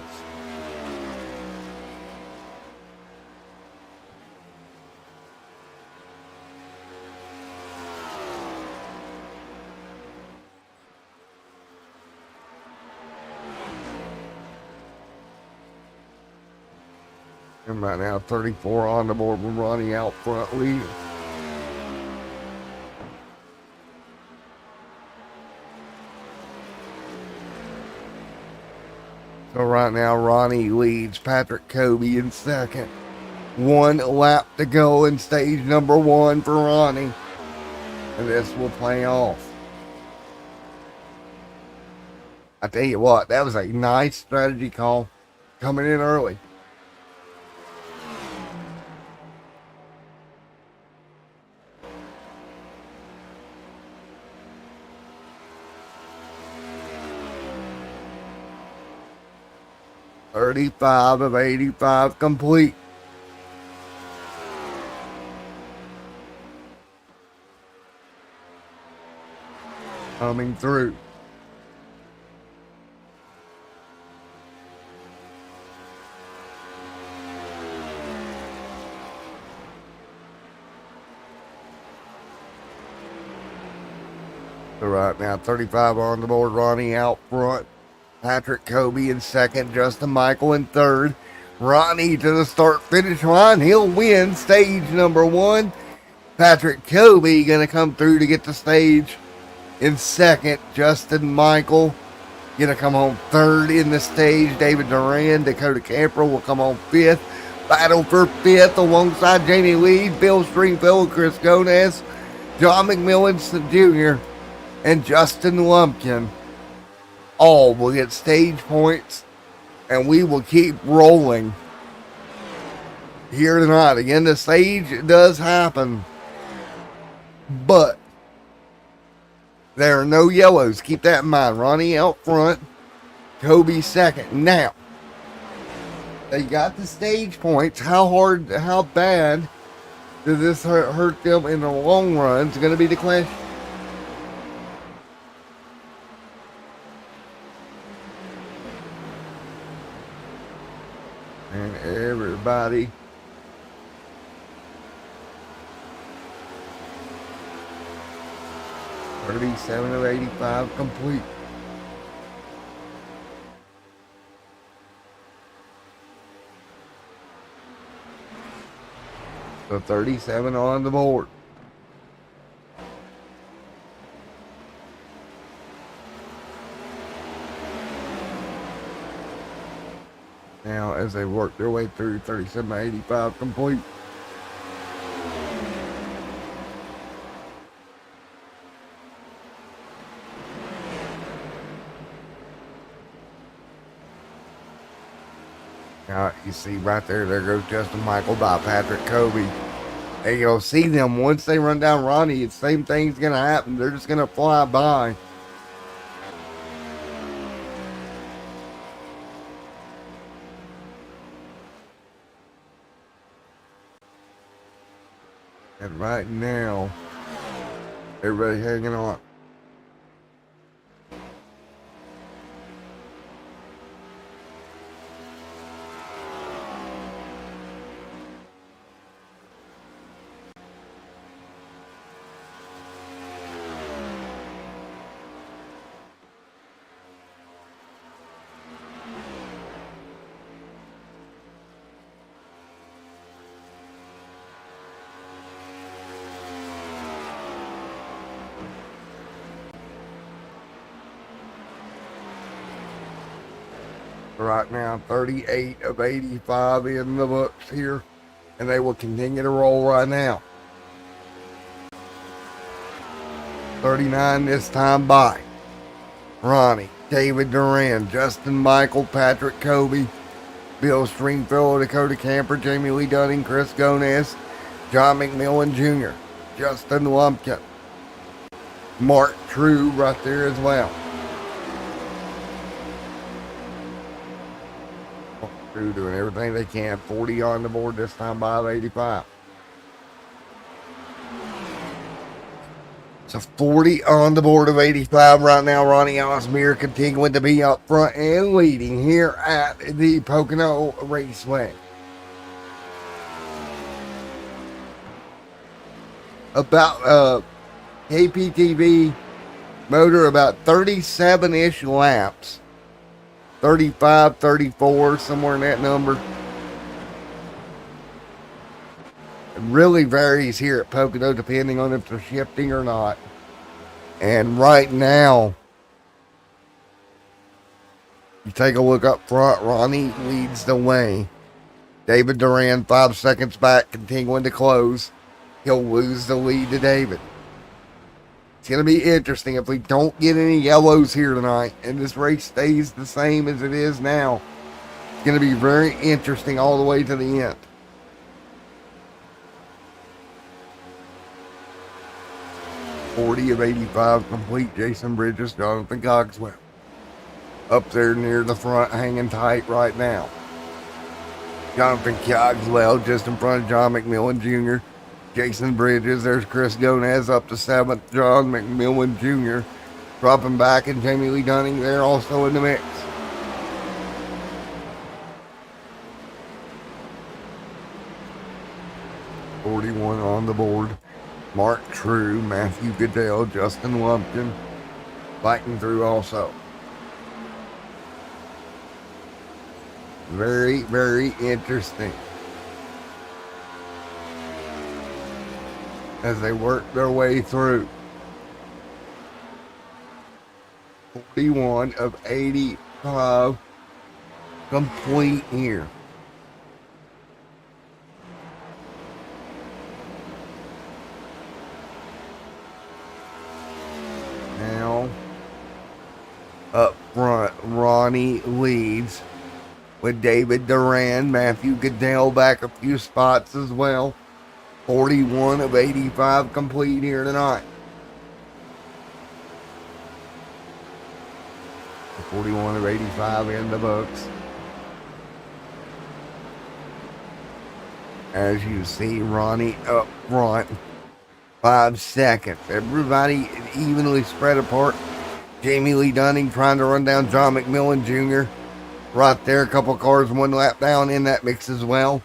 And right now, 34 on the board with Ronnie out front leading. So right now, Ronnie leads Patrick Kobe in second. 1 lap to go in stage number 1 for Ronnie. And this will play off. I tell you what, that was a nice strategy call coming in early. $35 of 85 complete. Coming through. So right now, 35 on the board. Ronnie out front. Patrick Kobe in second. Justin Michael in third. Ronnie to the start-finish line. He'll win stage number 1. Patrick Kobe going to come through to get the stage in second. Justin Michael going to come home third in the stage. David Duran, Dakota Camper will come home fifth. Battle for fifth alongside Jamie Lee, Bill Stringfield, Chris Gomez, John McMillan Jr., and Justin Lumpkin. All will get stage points, and we will keep rolling here tonight. Again, the stage does happen, but there are no yellows. Keep that in mind. Ronnie out front, Kobe second. Now, they got the stage points. How bad does this hurt them in the long run? It's going to be the question. And everybody $37 of 85 complete. So 37 on the board. Now, as they work their way through 37 of 85 complete. Now, you see right there goes Justin Michael by Patrick Kobe. And you'll see them once they run down Ronnie, the same thing's going to happen. They're just going to fly by. And right now, everybody hanging on. Right now, 38 of 85 in the books here, and they will continue to roll right now. 39 this time by Ronnie, David Duran, Justin Michael, Patrick Kobe, Bill Stringfield, Dakota Camper, Jamie Lee Dunning, Chris Gomez, John McMillan Jr., Justin Lumpkin, Mark True right there as well. Crew doing everything they can. 40 on the board this time by 85. So 40 on the board of 85 right now. Ronnie Osmeer continuing to be up front and leading here at the Pocono Raceway. About KPTV motor about 37-ish laps. 35, 34, somewhere in that number. It really varies here at Pocono depending on if they're shifting or not. And right now, you take a look up front, Ronnie leads the way. David Duran 5 seconds back, continuing to close. He'll lose the lead to David. It's going to be interesting if we don't get any yellows here tonight and this race stays the same as it is now. It's going to be very interesting all the way to the end. .40 of 85 complete. Jason Bridges, Jonathan Cogswell. Up there near the front, hanging tight right now. Jonathan Cogswell just in front of John McMillan Jr. Jason Bridges, there's Chris Gonez up to 7th. John McMillan Jr. dropping back, and Jamie Lee Dunning there also in the mix. .41 on the board. Mark True, Matthew Goodell, Justin Lumpkin fighting through also. Very, very interesting as they work their way through. 41 of 85 complete here. Now, up front, Ronnie leads with David Duran, Matthew Goodell back a few spots as well. 41 of 85 complete here tonight. 41 of 85 in the books. As you see, Ronnie up front, 5 seconds. Everybody evenly spread apart. Jamie Lee Dunning trying to run down John McMillan Jr. Right there, a couple cars 1 lap down in that mix as well.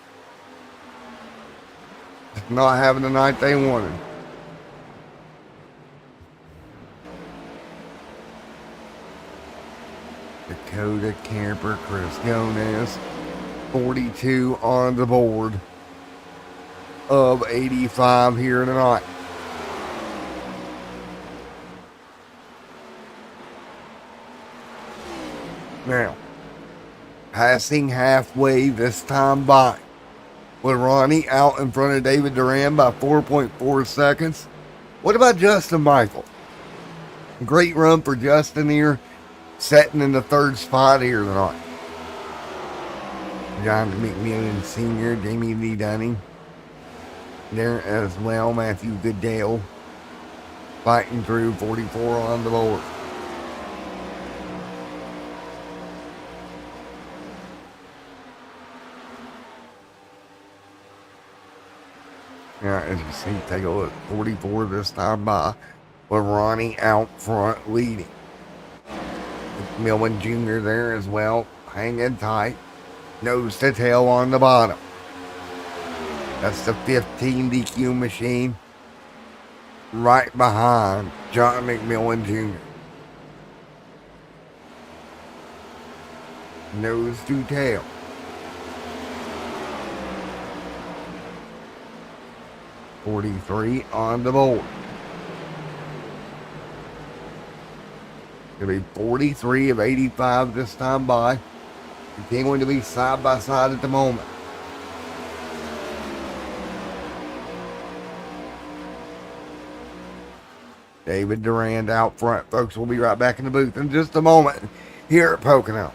Not having the night they wanted. Dakota Camper, Chris Gonez, 42 on the board of 85 here tonight. Now, passing halfway this time by, with Ronnie out in front of David Duran by 4.4 seconds. What about Justin Michael? Great run for Justin here, setting in the 3rd spot here tonight. John McMillan Sr., Jamie Lee Dunning there as well. Matthew Goodell fighting through, 44 on the board. Yeah, as you see, take a look. 44 this time by, with Ronnie out front leading. Milman Jr. there as well, hanging tight. Nose to tail on the bottom. That's the 15 DQ machine. Right behind John McMillan Jr. Nose to tail. .43 on the board. It'll be 43 of 85 this time by. Continuing to be side by side at the moment. David Durand out front, folks. We'll be right back in the booth in just a moment here at Pocono.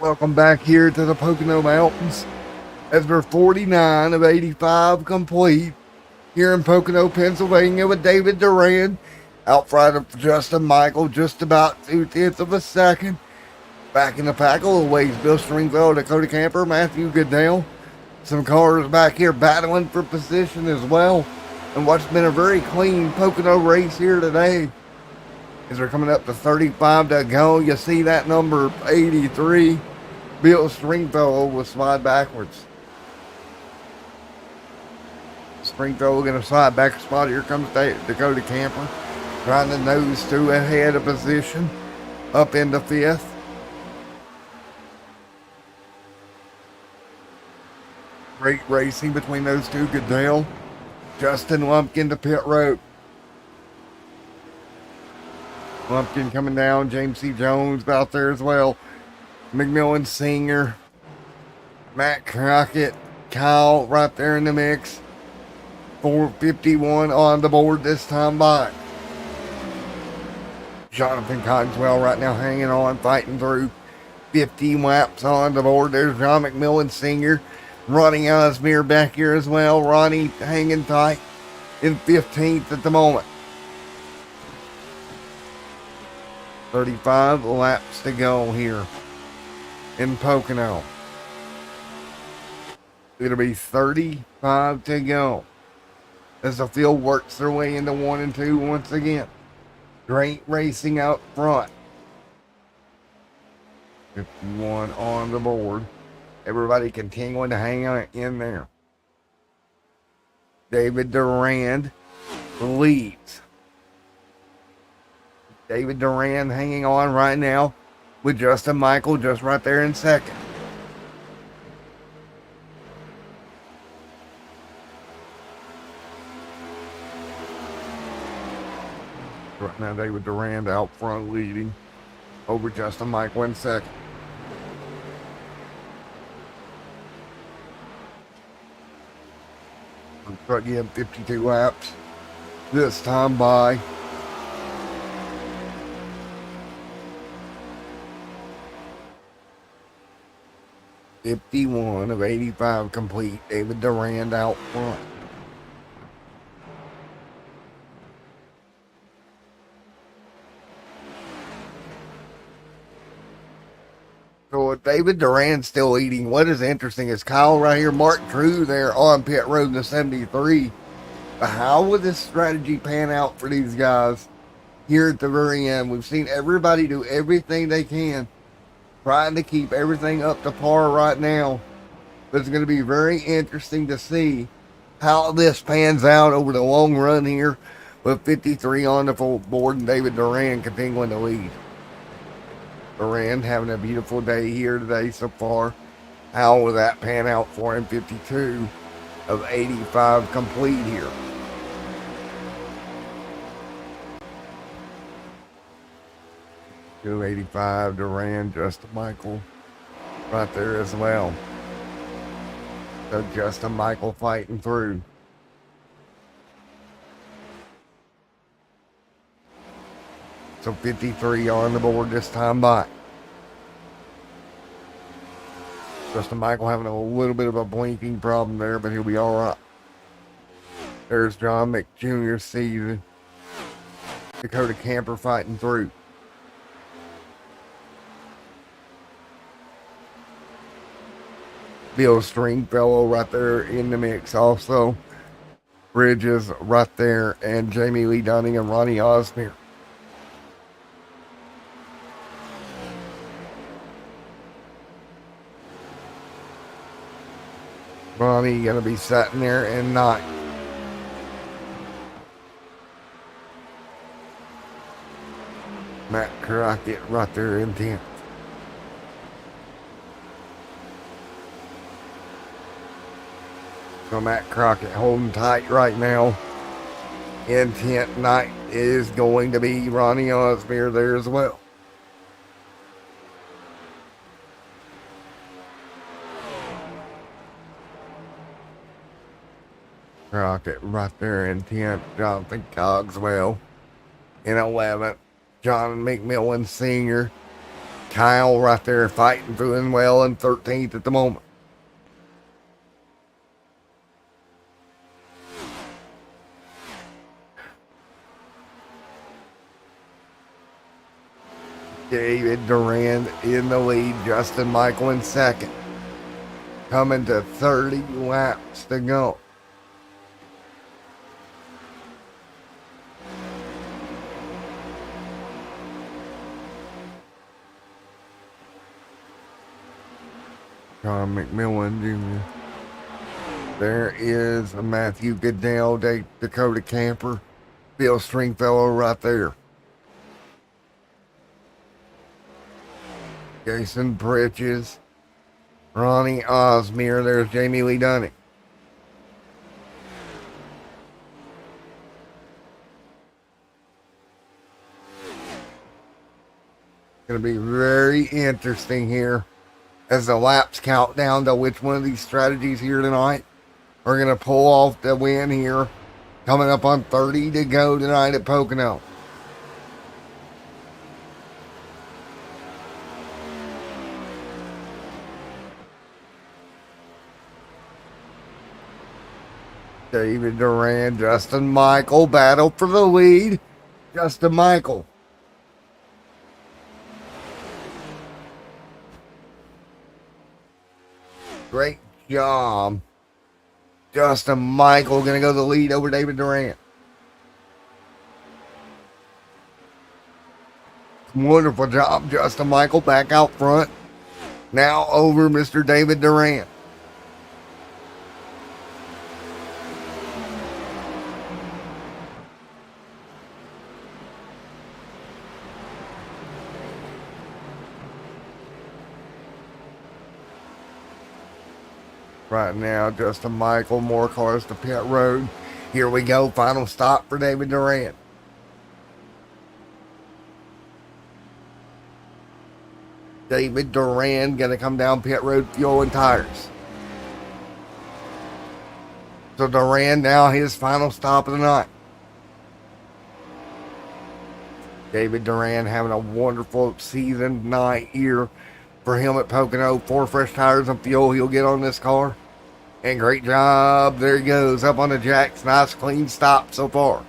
Welcome back here to the Pocono Mountains as we're 49 of 85 complete here in Pocono, Pennsylvania with David Duran out front of Justin Michael, just about 2/10 of a second. Back in the pack a little ways, Bill Stringfellow, Dakota Camper, Matthew Goodell. Some cars back here battling for position as well. And what's been a very clean Pocono race here today as we're coming up to 35 to go. You see that number 83. Bill Stringfellow will slide backwards. Stringfellow going to slide back a spot. Here comes Dakota Camper trying to nose through ahead of position up into 5th. Great racing between those two. Goodell, Justin Lumpkin to pit road. Lumpkin coming down. James C. Jones out there as well. McMillan Senior, Matt Crockett, Kyle right there in the mix. 451 on the board this time by. Jonathan Cogswell right now hanging on, fighting through. 50 laps on the board. There's John McMillan Senior. Ronnie Osmere back here as well. Ronnie hanging tight in 15th at the moment. 35 laps to go here in Pocono. It'll be 35 to go as the field works their way into 1 and 2 once again. Great racing out front. 51 on the board. Everybody continuing to hang on in there. David Durand leads. David Durand hanging on right now with Justin Michael just right there in second. Right now David Durand out front leading over Justin Michael in second. Again, 52 laps this time by. (51 of 85 complete. David Durand out front. So David Durand still leading. What is interesting is Kyle right here, Mark Drew there on pit road in the 73. But how will this strategy pan out for these guys here at the very end? We've seen everybody do everything they can, trying to keep everything up to par right now. But it's going to be very interesting to see how this pans out over the long run here with 53 on the full board and David Durand continuing to lead. Durand having a beautiful day here today so far. How will that pan out for him? 52 of 85 complete here. .285 Durand, Justin Michael right there as well. So Justin Michael fighting through. So 53 on the board this time by. Justin Michael having a little bit of a blinking problem there, but he'll be all right. There's John Mick Jr. season. Dakota Camper fighting through. Bill Stringfellow right there in the mix also. Bridges right there, and Jamie Lee Dunning and Ronnie Osmere. Ronnie gonna be sitting there in 9th. Matt Crockett right there in 10th. So Matt Crockett holding tight right now. In 10th. 9th is going to be Ronnie Osmere there as well. Crockett right there in 10th. Jonathan Cogswell in 11th. John McMillan Sr. Kyle right there fighting, doing well in 13th at the moment. David Durand in the lead, Justin Michael in second. Coming to 30 laps to go. John McMillan Jr. There is Matthew Goodell, Dakota Camper, Bill Stringfellow right there. Jason Bridges, Ronnie Osmere, there's Jamie Lee Dunning. Going to be very interesting here as the laps count down to which one of these strategies here tonight are going to pull off the win here. Coming up on 30 to go tonight at Pocono. David Durand, Justin Michael, battle for the lead. Justin Michael. Great job. Justin Michael going to go the lead over David Durand. Wonderful job, Justin Michael, back out front. Now over Mr. David Durand. Right now, Justin Michael, more cars to pit road. Here we go, final stop for David Durand. David Durand going to come down pit road, fuel and tires. So Durand now his final stop of the night. David Durand having a wonderful season night here for him at Pocono. 4 fresh tires and fuel he'll get on this car. And great job. There he goes up on the jacks. Nice clean stop so far.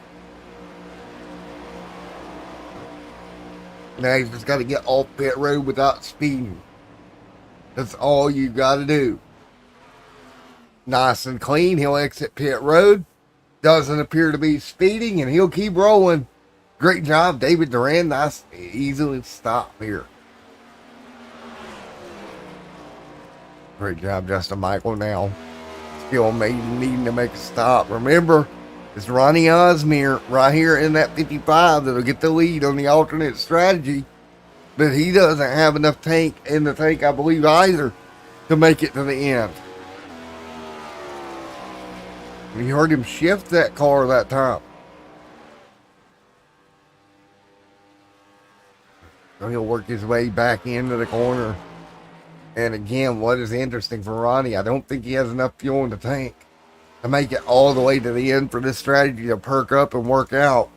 Now he's just got to get off pit road without speeding. That's all you got to do. Nice and clean. He'll exit pit road. Doesn't appear to be speeding, and he'll keep rolling. Great job, David Durand. Nice, easily stop here. Great job, Justin Michael now. Still needing to make a stop. Remember, it's Ronnie Osmere right here in that 55 that'll get the lead on the alternate strategy. But he doesn't have enough tank in the tank, I believe, either, to make it to the end. You heard him shift that car that time. So he'll work his way back into the corner. And again, what is interesting for Ronnie, I don't think he has enough fuel in the tank to make it all the way to the end for this strategy to perk up and work out.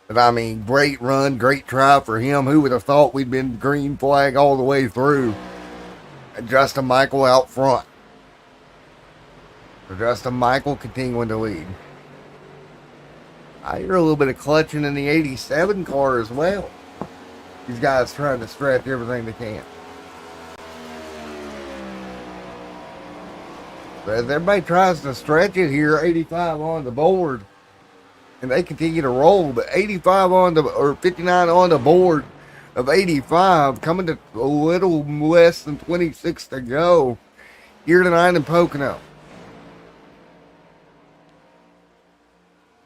But I mean, great run, great try for him. Who would have thought we'd been green flag all the way through? And Justin Michael out front. So Justin Michael continuing to lead. I hear a little bit of clutching in the 87 car as well. These guys trying to stretch everything they can. But as everybody tries to stretch it here, 85 on the board, and they continue to roll, but 85 on the, or 59 on the board of 85, coming to a little less than 26 to go here tonight in Pocono.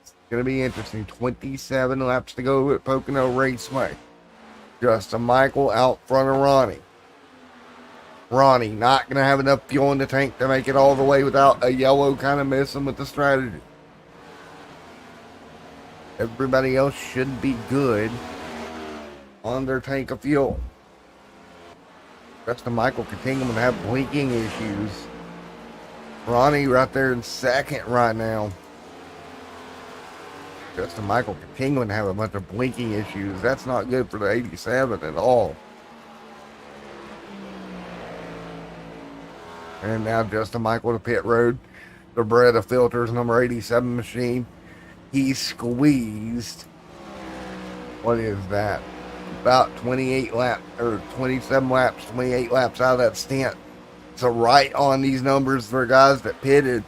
It's going to be interesting. 27 laps to go at Pocono Raceway. Justin Michael out front of Ronnie. Ronnie not going to have enough fuel in the tank to make it all the way without a yellow kind of messing with the strategy. Everybody else should be good on their tank of fuel. Justin Michael continuing to have blinking issues. Ronnie right there in second right now. Justin Michael continuing to have a bunch of blinking issues. That's not good for the 87 at all. And now Justin Michael to pit road. The Beretta Filters number 87 machine. He squeezed, what is that? About 28 laps, or 27 laps, 28 laps out of that stint. So right on these numbers for guys that pitted.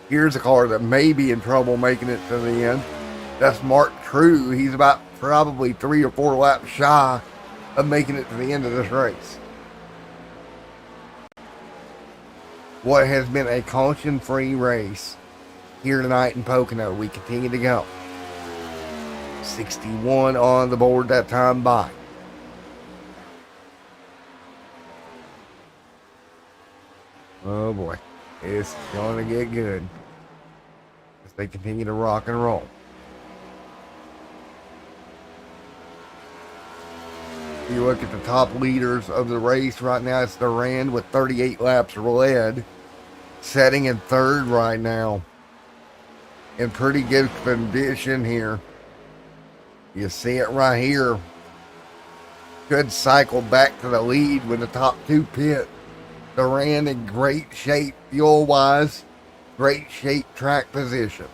Here's a car that may be in trouble making it to the end. That's Mark True. He's about probably 3 or 4 laps shy of making it to the end of this race. What has been a caution-free race here tonight in Pocono. We continue to go. 61 on the board that time by. Oh boy, it's going to get good as they continue to rock and roll. If you look at the top leaders of the race right now, it's Durand with 38 laps led, setting in third right now. In pretty good condition here. You see it right here. Could cycle back to the lead when the top two pit. Durand in great shape fuel-wise. Great shape track position.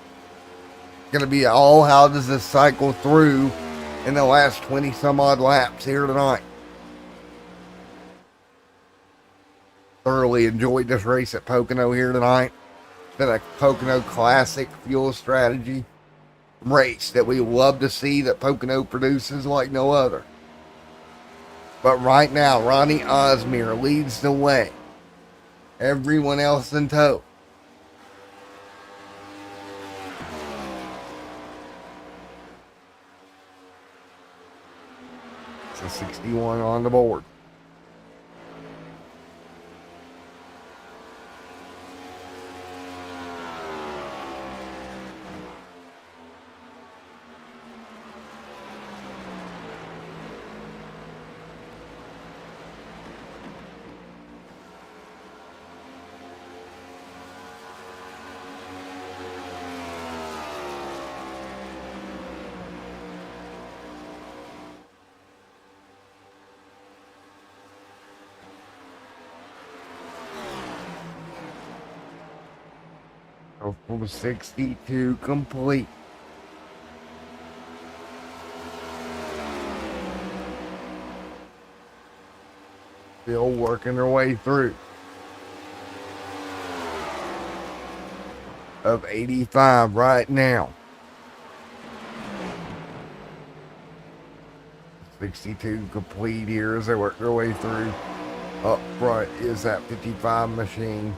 It's going to be all how does this cycle through in the last 20 some odd laps here tonight. Thoroughly enjoyed this race at Pocono here tonight. It's been a Pocono classic fuel strategy race that we love to see that Pocono produces like no other. But right now, Ronnie Osmier leads the way. Everyone else in tow. It's a 61 on the board. From 62 complete. Still working their way through. Of 85 right now. 62 complete here as they work their way through. Up front is that 55 machine.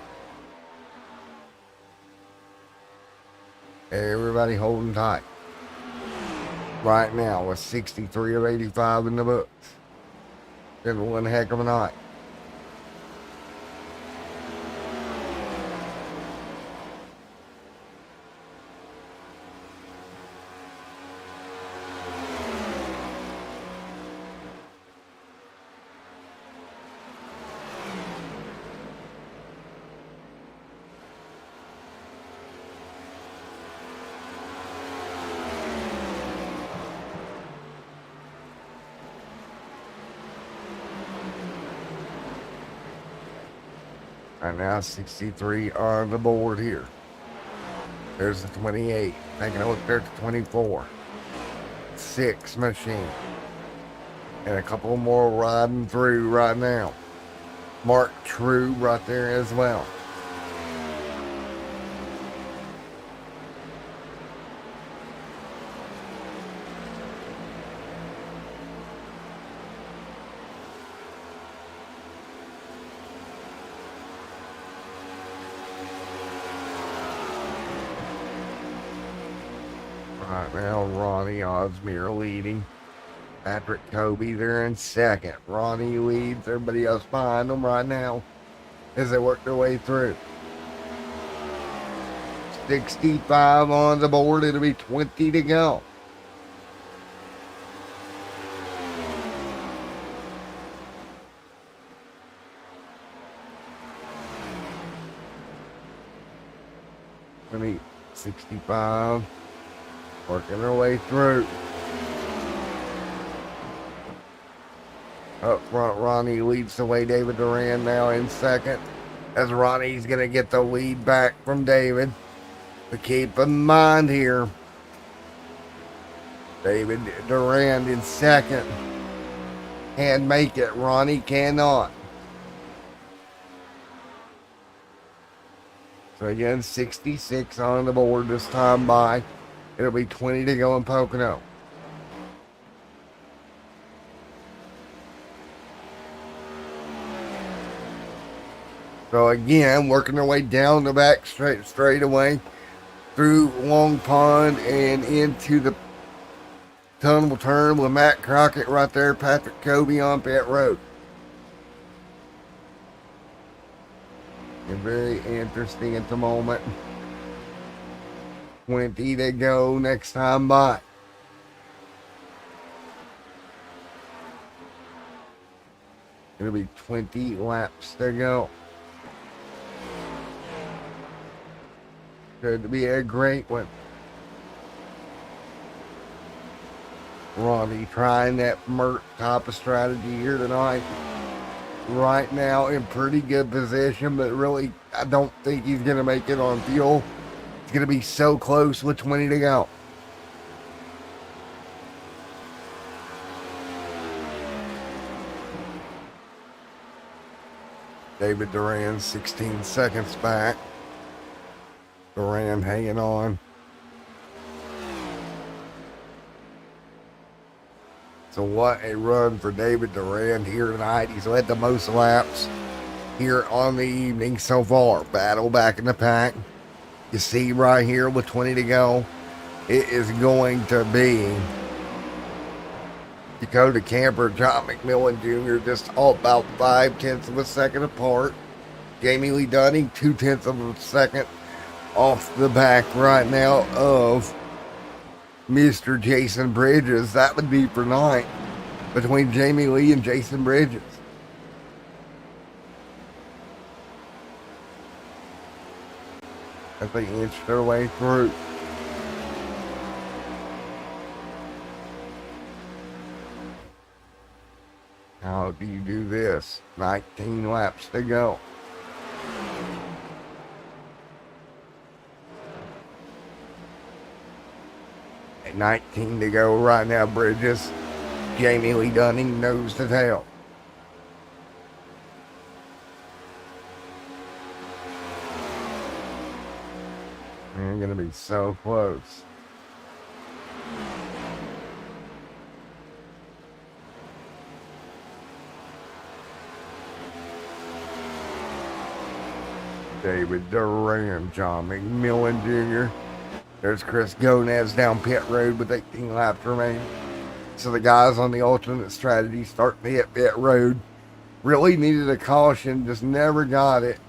Everybody holding tight. Right now with 63 of 85 in the books. Been one heck of a night. And now 63 on the board here. There's the 28. Taking a look there to 24. 6 machine. And a couple more riding through right now. Mark True right there as well. Right now, Ronnie Osmier leading. Patrick Kobe there in second. Ronnie leads. Everybody else behind them right now as they work their way through. 65 on the board. It'll be 20 to go. I mean, 65. Working their way through. Up front, Ronnie leads the way. David Durand now in second. as Ronnie's going to get the lead back from David. But keep in mind here, David Durand in second. Can make it. Ronnie cannot. So again, 66 on the board this time by. It'll be 20 to go in Pocono. So again, working their way down the back straight away through Long Pond and into the tunnel turn with Matt Crockett right there, Patrick Kobe on pit road. And very interesting at the moment. 20 to go next time by. It'll be 20 laps to go. Could be a great one. Ronnie trying that Mert type of strategy here tonight. Right now in pretty good position, but really I don't think he's going to make it on fuel. It's going to be so close with 20 to go. David Durand 16 seconds back. Durand hanging on. So what a run for David Durand here tonight. He's led the most laps here on the evening so far. Battle back in the pack. You see right here with 20 to go, it is going to be Dakota Camper, John McMillan Jr. just all about 0.5 of a second apart. Jamie Lee Dunning 0.2 of a second off the back right now of Mr. Jason Bridges. That would be for 9 between Jamie Lee and Jason Bridges. As they inch their way through. How do you do this? 19 laps to go. At 19 to go right now, Bridges. Jamie Lee Dunning nose to tail. They're going to be so close. David Durand, John McMillan Jr. There's Chris Gonez down pit road with 18 laps remaining. So the guys on the alternate strategy starting to hit pit road. Really needed a caution, just never got it.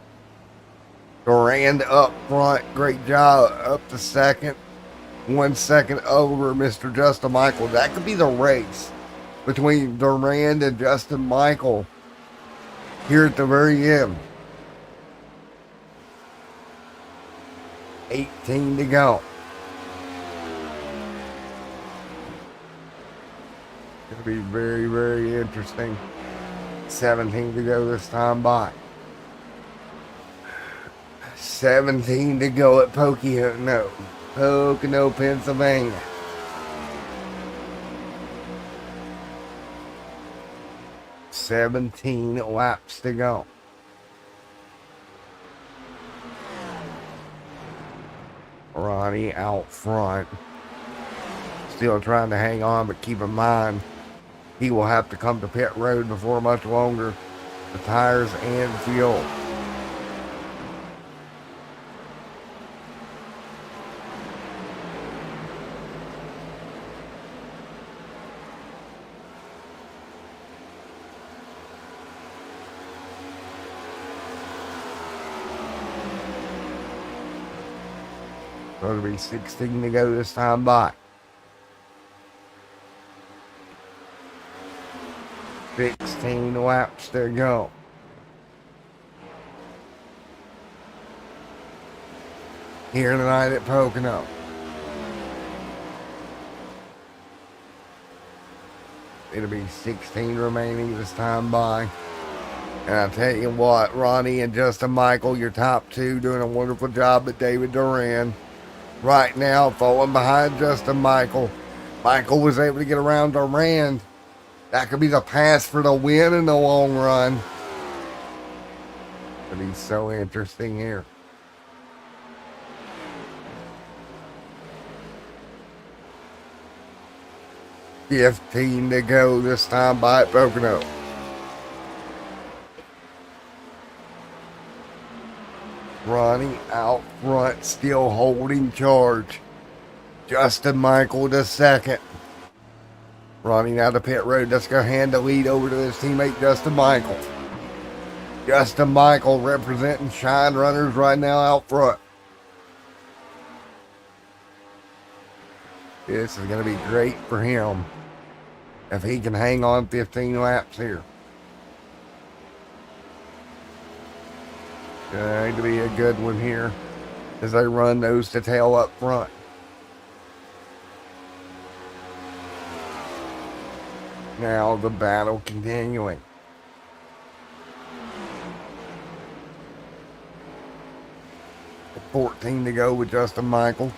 Durand up front, great job up to second. 1 second over Mr. Justin Michael. That could be the race between Durand and Justin Michael here at the very end. 18 to go. It'll be very, very interesting. 17 to go this time by. 17 to go at Pocono, Pennsylvania. $17 laps to go. Ronnie out front. Still trying to hang on, but keep in mind, he will have to come to pit road before much longer. The tires and fuel. Going to be 16 to go this time by. 16 laps to go. Here tonight at Pocono. It'll be 16 remaining this time by. And I tell you what, Ronnie and Justin Michael, your top two, doing a wonderful job. But David Duran, right now, falling behind Justin Michael. Michael was able to get around Duran. That could be the pass for the win in the long run. But he's so interesting here. $15 to go this time by Pocono. Ronnie out front, still holding charge. Justin Michael to second. Ronnie now to pit road. That's going to hand the lead over to his teammate Justin Michael. Justin Michael representing Shine Runners right now out front. This is going to be great for him if he can hang on 15 laps here. Going to be a good one here as they run nose to tail up front. Now the battle continuing. $14 to go with Justin Michael.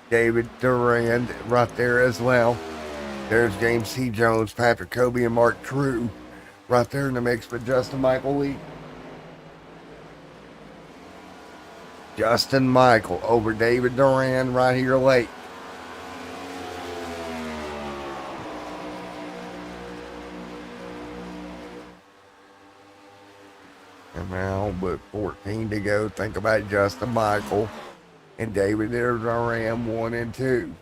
David Durand right there as well. There's James C. Jones, Patrick Kobe, and Mark True right there in the mix, but Justin Michael lead. Justin Michael over David Duran right here late. And now with 14 to go, think about Justin Michael and David Duran 1 and 2.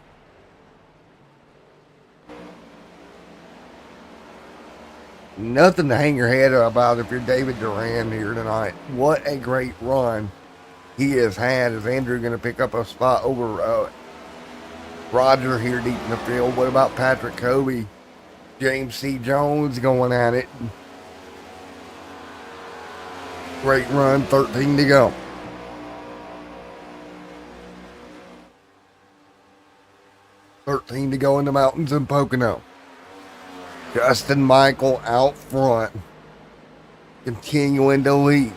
Nothing to hang your head about if you're David Duran here tonight. What a great run he has had. Is Andrew going to pick up a spot over Roger here deep in the field? What about Patrick Kobe? James C. Jones going at it. Great run, 13 to go. $13 to go in the mountains in Pocono. Justin Michael out front, continuing to lead.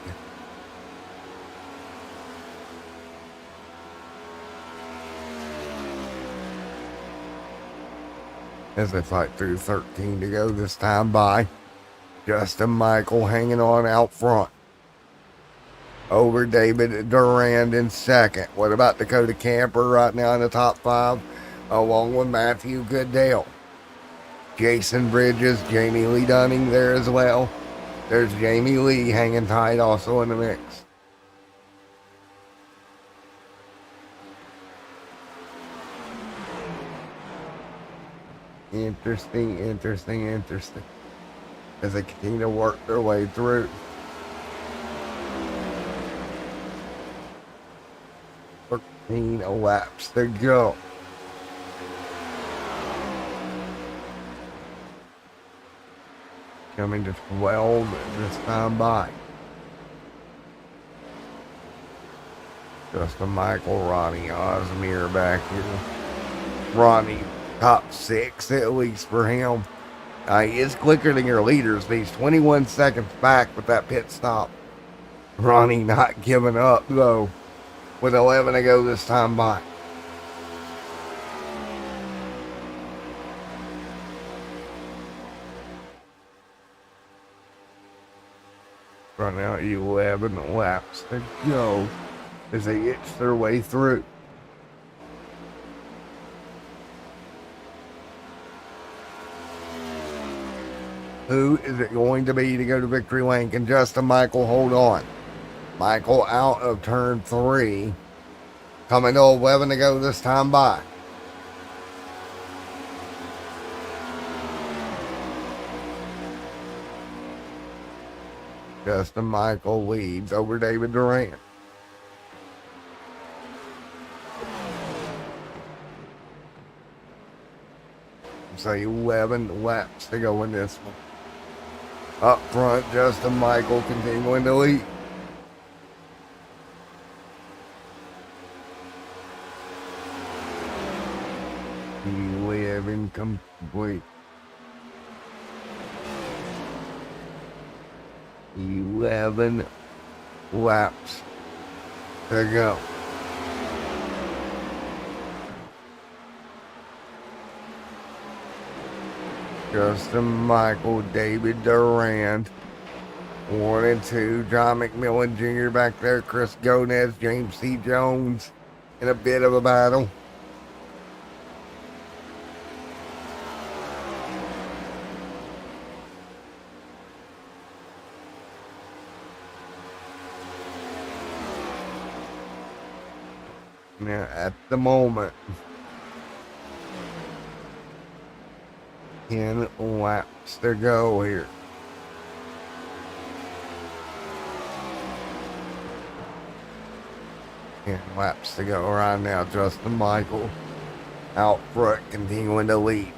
As they fight through 13 to go this time by. Justin Michael hanging on out front. Over David Durand in second. What about Dakota Camper right now in the top 5? Along with Matthew Goodale. Jason Bridges, Jamie Lee Dunning there as well. There's Jamie Lee hanging tight also in the mix. Interesting. As they continue to work their way through. 13 laps to go. Coming to 12 this time by. Justin Michael, Ronnie Osmir back here. Ronnie, top 6 at least for him. He is quicker than your leaders, but he's 21 seconds back with that pit stop. Ronnie not giving up, though, with 11 to go this time by. Right now, 11 laps to go as they itch their way through. Who is it going to be to go to victory lane? Can Justin Michael hold on? Michael out of turn 3. Coming to 11 to go this time by. Justin Michael leads over David Durant. So 11 laps to go in this one. Up front, Justin Michael continuing to lead. Incomplete. 11 laps to go. Justin Michael, David Durand, 1 and 2. John McMillan Jr. back there. Chris Gomez, James C. Jones in a bit of a battle. Now, at the moment, 10 laps to go here. And laps to go right now. Justin Michael out front, continuing to lead.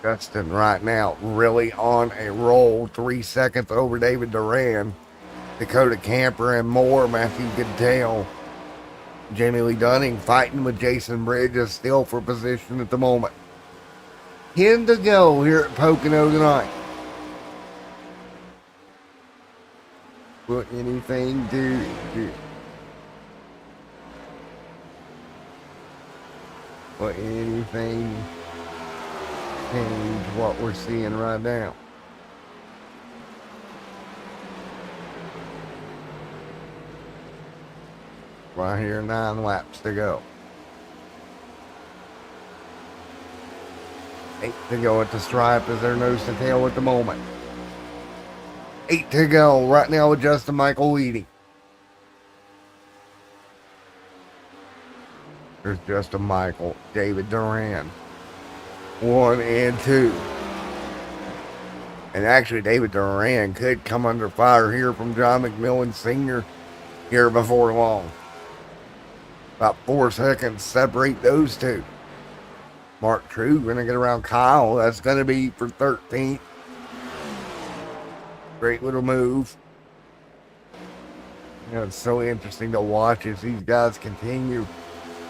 Justin right now really on a roll. 3 seconds over David Duran, Dakota Camper, and more. Matthew Goodell, Jamie Lee Dunning fighting with Jason Bridges still for position at the moment. 10 to go here at Pocono tonight. Will anything do? Will anything change what we're seeing right now? Right here, 9 laps to go. 8 to go at the stripe as their nose to tail at the moment. 8 to go right now with Justin Michael leading. There's Justin Michael, David Duran, 1 and 2. And actually, David Duran could come under fire here from John McMillan Sr. here before long. About 4 seconds separate those two. Mark True going to get around Kyle. That's going to be for 13th. Great little move. You know, it's so interesting to watch as these guys continue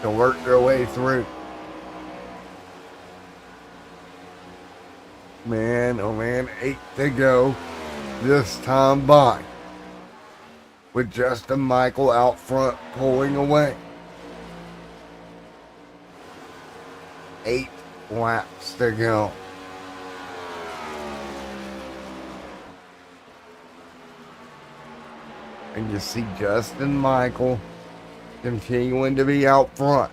to work their way through. Man, oh man, 8 to go this time by. With Justin Michael out front pulling away. 8 laps to go. And you see Justin Michael continuing to be out front.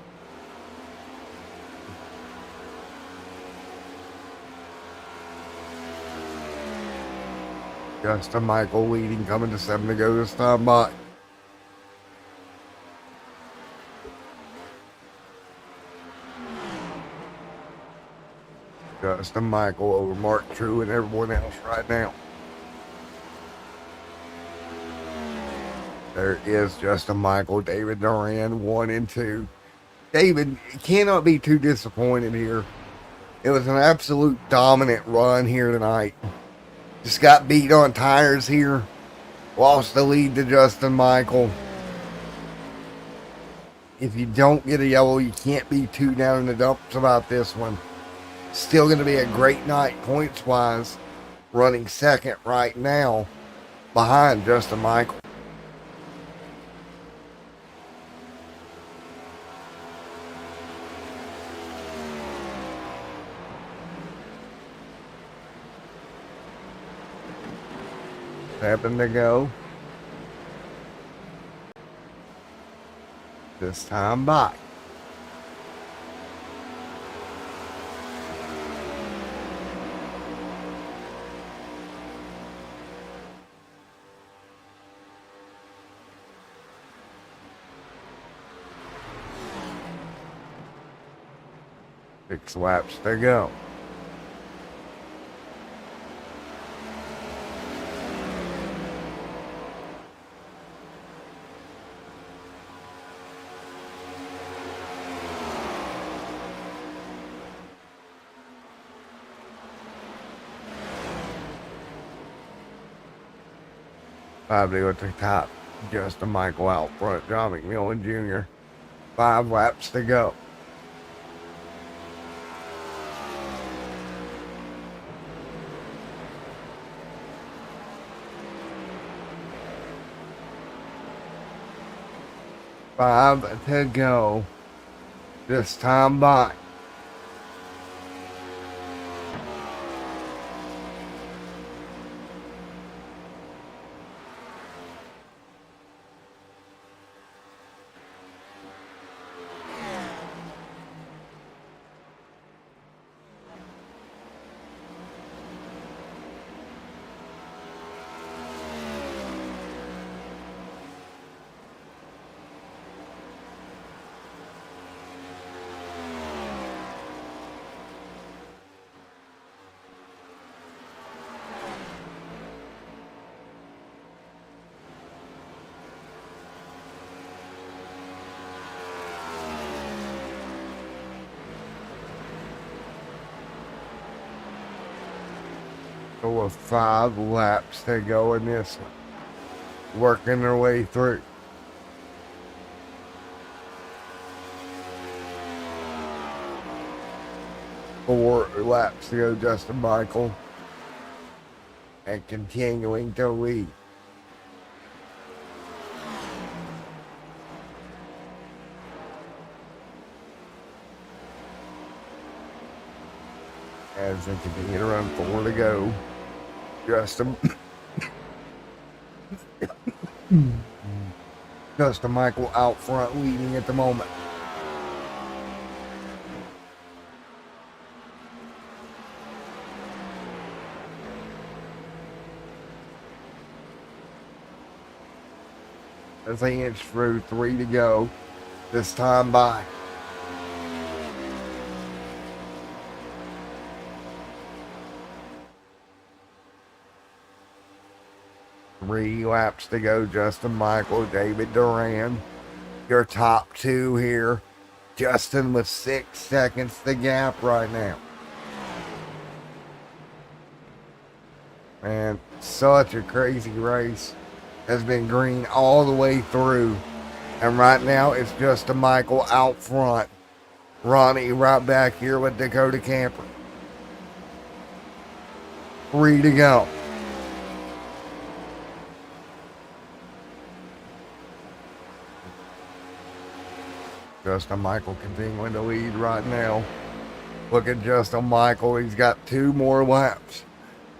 Justin Michael leading, coming to 7 to go this time by. Justin Michael over Mark True and everyone else right now. There is Justin Michael, David Duran, 1 and 2. David cannot be too disappointed here. It was an absolute dominant run here tonight. Just got beat on tires here. Lost the lead to Justin Michael. If you don't get a yellow, you can't be too down in the dumps about this one. Still going to be a great night points-wise. Running second right now behind Justin Michael. Seven to go. This time by. Six laps to go. Five to go at the top. Justin Michael out front. John McMillan Jr. 5 laps to go. 5 to go. This time by. So with 5 laps to go in this one. Working their way through. Four laps to go, Justin Michael. And continuing to lead. As they continue to run, 4 to go. Justin Michael out front leading at the moment. As they inch through, 3 to go. This time by. Three laps to go, Justin Michael, David Duran. Your top 2 here. Justin with 6 seconds the gap right now. Man, such a crazy race. Has been green all the way through. And right now it's Justin Michael out front. Ronnie right back here with Dakota Camper. 3 to go. Justin Michael continuing to lead right now. Look at Justin Michael. He's got 2 more laps.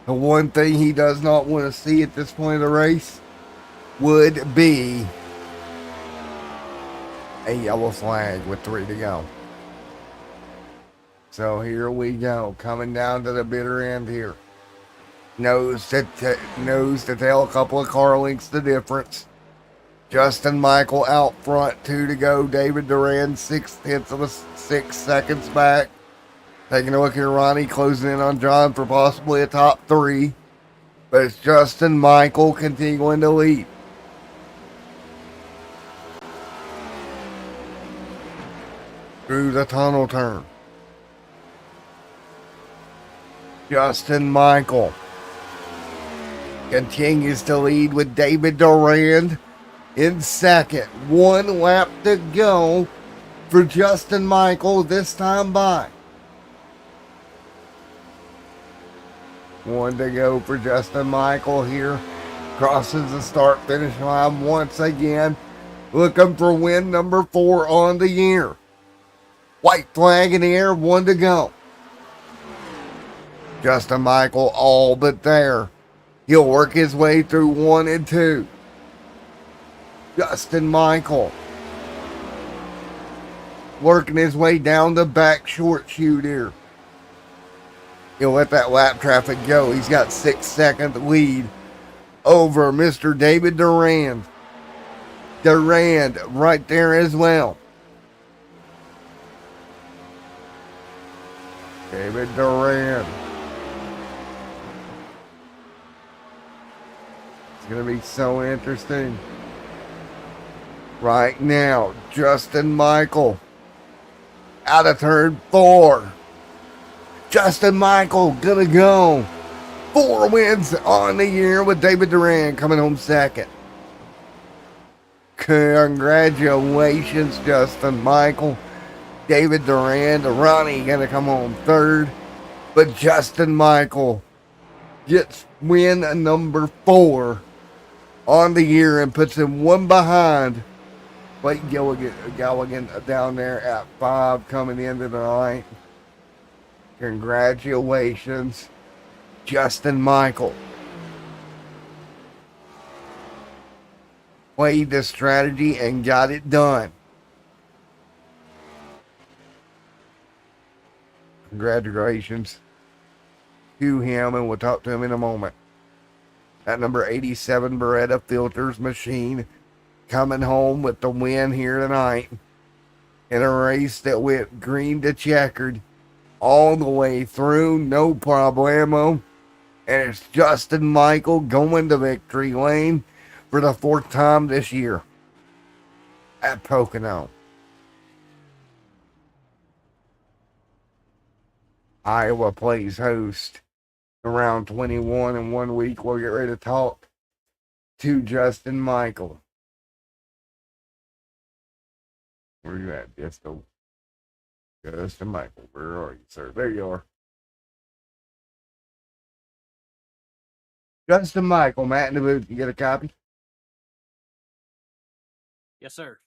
The one thing he does not want to see at this point of the race would be a yellow flag with 3 to go. So here we go. Coming down to the bitter end here. Nose to tail, a couple of car lengths the difference. Justin Michael out front, 2 to go. David Duran, 6 seconds back. Taking a look at Ronnie, closing in on John for possibly a top 3. But it's Justin Michael continuing to lead. Through the tunnel turn. Justin Michael continues to lead with David Duran in second. 1 lap to go for Justin Michael this time by. 1 to go for Justin Michael here. Crosses the start-finish line once again. Looking for win number 4 on the year. White flag in the air, 1 to go. Justin Michael all but there. He'll work his way through 1 and 2. Justin Michael working his way down the back short chute here. He'll let that lap traffic go. He's got 6-second lead over Mr. David Duran. Duran right there as well. David Duran. It's going to be so interesting. Right now, Justin Michael out of turn 4. Justin Michael gonna go. 4 wins on the year with David Duran coming home second. Congratulations, Justin Michael. David Duran, Ronnie gonna come home third. But Justin Michael gets win number 4 on the year and puts him 1 behind Blake Gilligan down there at 5 coming into the night. Congratulations, Justin Michael. Played the strategy and got it done. Congratulations to him, and we'll talk to him in a moment. That number 87 Beretta Filters machine coming home with the win here tonight in a race that went green to checkered all the way through, no problemo. And it's Justin Michael going to victory lane for the 4th time this year at Pocono. Iowa plays host around 21 in 1 week. We'll get ready to talk to Justin Michael. Where are you at, Justin Michael? Where are you, sir? There you are. Justin Michael, Matt in the booth. You get a copy?
Yes, sir.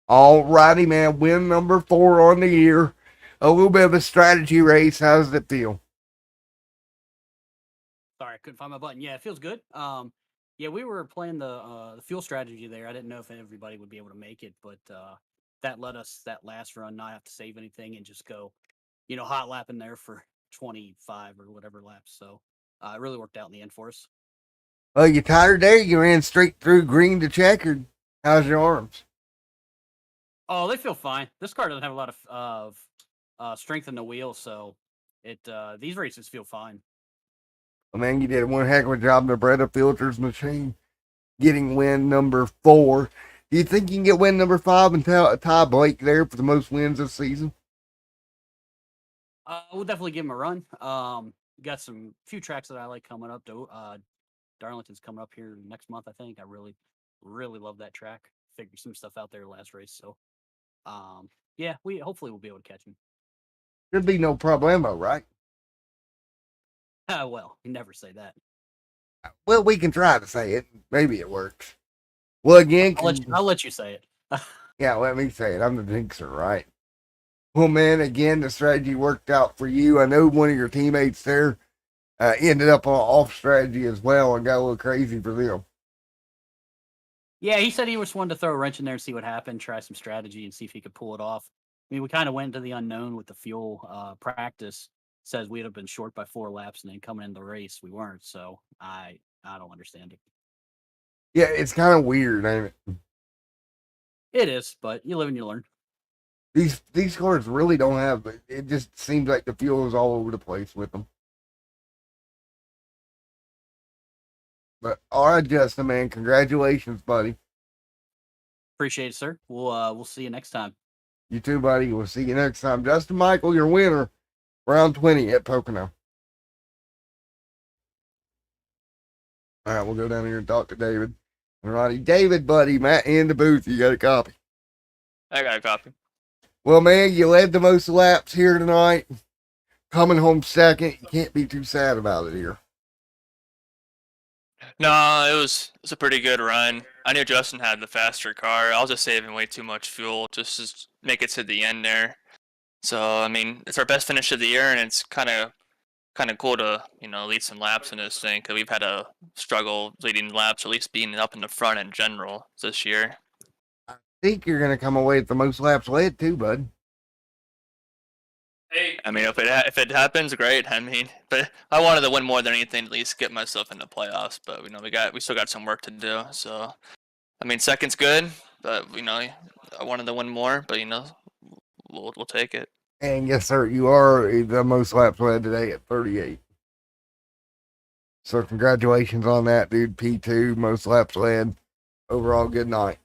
All righty, man. Win number 4 on the year. A little bit of a strategy race. How does it feel?
Sorry, I couldn't find my button. Yeah, it feels good. Yeah, we were playing the fuel strategy there. I didn't know if everybody would be able to make it, but that let us that last run not have to save anything and just go, hot lapping there for 25 or whatever laps. So it really worked out in the end for us.
Well, you tired there? You ran straight through green to checkered. How's your arms?
Oh, they feel fine. This car doesn't have a lot of strength in the wheel, so these races feel fine.
Well, man, you did one heck of a job in the Beretta Filters machine, getting win number 4. Do you think you can get win number 5 and tie Blake there for the most wins this season?
We'll definitely give him a run. Got some few tracks that I like coming up. Darlington's coming up here next month, I think. I really, really love that track. Figured some stuff out there last race, so yeah, hopefully we'll be able to catch him.
There'd be no problemo, right?
Well, you never say that.
Well, we can try to say it. Maybe it works. Well, again,
I'll let you say it.
yeah, let me say it. I'm the jinxer, right? Well, man, again, the strategy worked out for you. I know one of your teammates there ended up on off strategy as well and got a little crazy for them.
Yeah, he said he just wanted to throw a wrench in there and see what happened, try some strategy and see if he could pull it off. I mean, we kind of went into the unknown with the fuel practice. Says we'd have been short by 4 laps, and then coming in the race, we weren't. So I don't understand it.
Yeah, it's kind of weird, ain't it?
It is, but you live and you learn.
These cars really don't have. It just seems like the fuel is all over the place with them. But all right, Justin, man, congratulations, buddy.
Appreciate it, sir. We'll see you next time.
You too, buddy. We'll see you next time. Justin Michael, your winner, round 20 at Pocono. All right, we'll go down here and talk to David. All righty, David, buddy, Matt in the booth. You got a copy?
I got a copy.
Well, man, you led the most laps here tonight. Coming home second. You can't be too sad about it here.
No, it was a pretty good run. I knew Justin had the faster car. I was just saving way too much fuel just to make it to the end there. So I mean, it's our best finish of the year, and it's kind of cool to lead some laps in this thing because we've had a struggle leading laps, or at least being up in the front in general this year.
I think you're gonna come away with the most laps led too, bud.
I mean, if it happens, great. I mean, but I wanted to win more than anything, at least get myself in the playoffs. But we still got some work to do. So, I mean, second's good, but I wanted to win more. But we'll take it.
And yes, sir, you are the most laps led today at 38. So congratulations on that, dude. P2, most laps led. Overall, good night.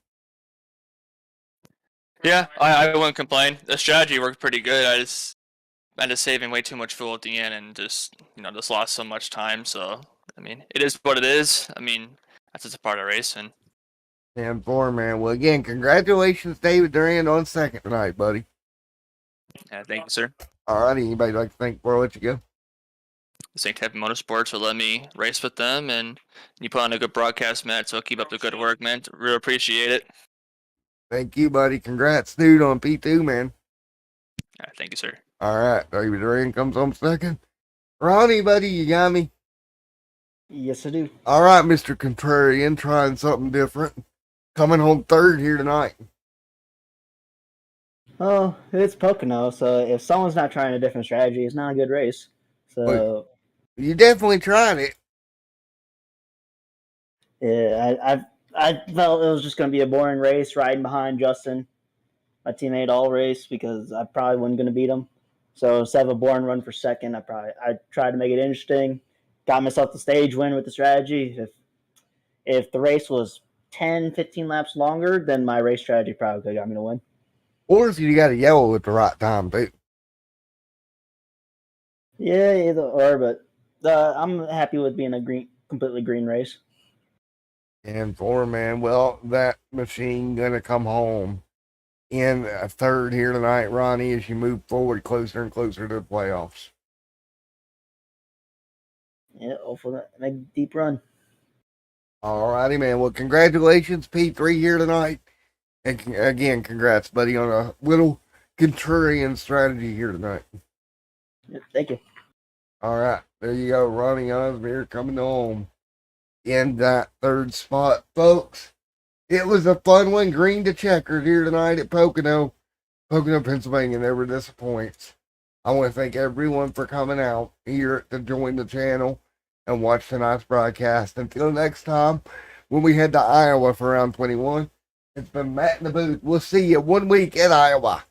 Yeah, I wouldn't complain. The strategy worked pretty good. I just ended up saving way too much fuel at the end and just lost so much time. So I mean, it is what it is. I mean, that's just a part of racing.
10-4, man. Well, again, congratulations, David Durand, on second tonight, buddy.
Yeah, thank you, sir.
All righty, anybody like to thank before I let you go?
St. Happy Motorsports will let me race with them, and you put on a good broadcast, Matt. So keep up the good work, man. Really appreciate it.
Thank you, buddy. Congrats, dude, on P2, man.
Thank you, sir.
All right. David Duran comes home second. Ronnie, buddy, you got me?
Yes, I do.
All right, Mr. Contrarian, trying something different. Coming home third here tonight.
Oh, it's Pocono, so if someone's not trying a different strategy, it's not a good race. So
You definitely tried it.
yeah, I felt it was just going to be a boring race, riding behind Justin, my teammate, all race because I probably wasn't going to beat him. So instead of a boring run for second, I tried to make it interesting. Got myself the stage win with the strategy. If the race was 10, 15 laps longer, then my race strategy probably could have got me to win.
Or if you got a yellow at the right time, too.
Yeah, either or, but I'm happy with being a completely green race.
And four, man, well, that machine gonna come home in a third here tonight, Ronnie, as you move forward closer and closer to the playoffs.
Yeah, hopefully make a deep run.
All righty, man. Well, congratulations, P3 here tonight. And again, congrats, buddy, on a little contrarian strategy here tonight.
Yeah, thank you.
All right, there you go, Ronnie Osmere coming home in that third spot, folks. It was a fun one, green to checkered here tonight at Pocono, Pennsylvania. Never disappoints. I want to thank everyone for coming out here to join the channel and watch tonight's broadcast. Until next time, when we head to Iowa for round 21, it's been Matt in the booth. We'll see you 1 week at Iowa.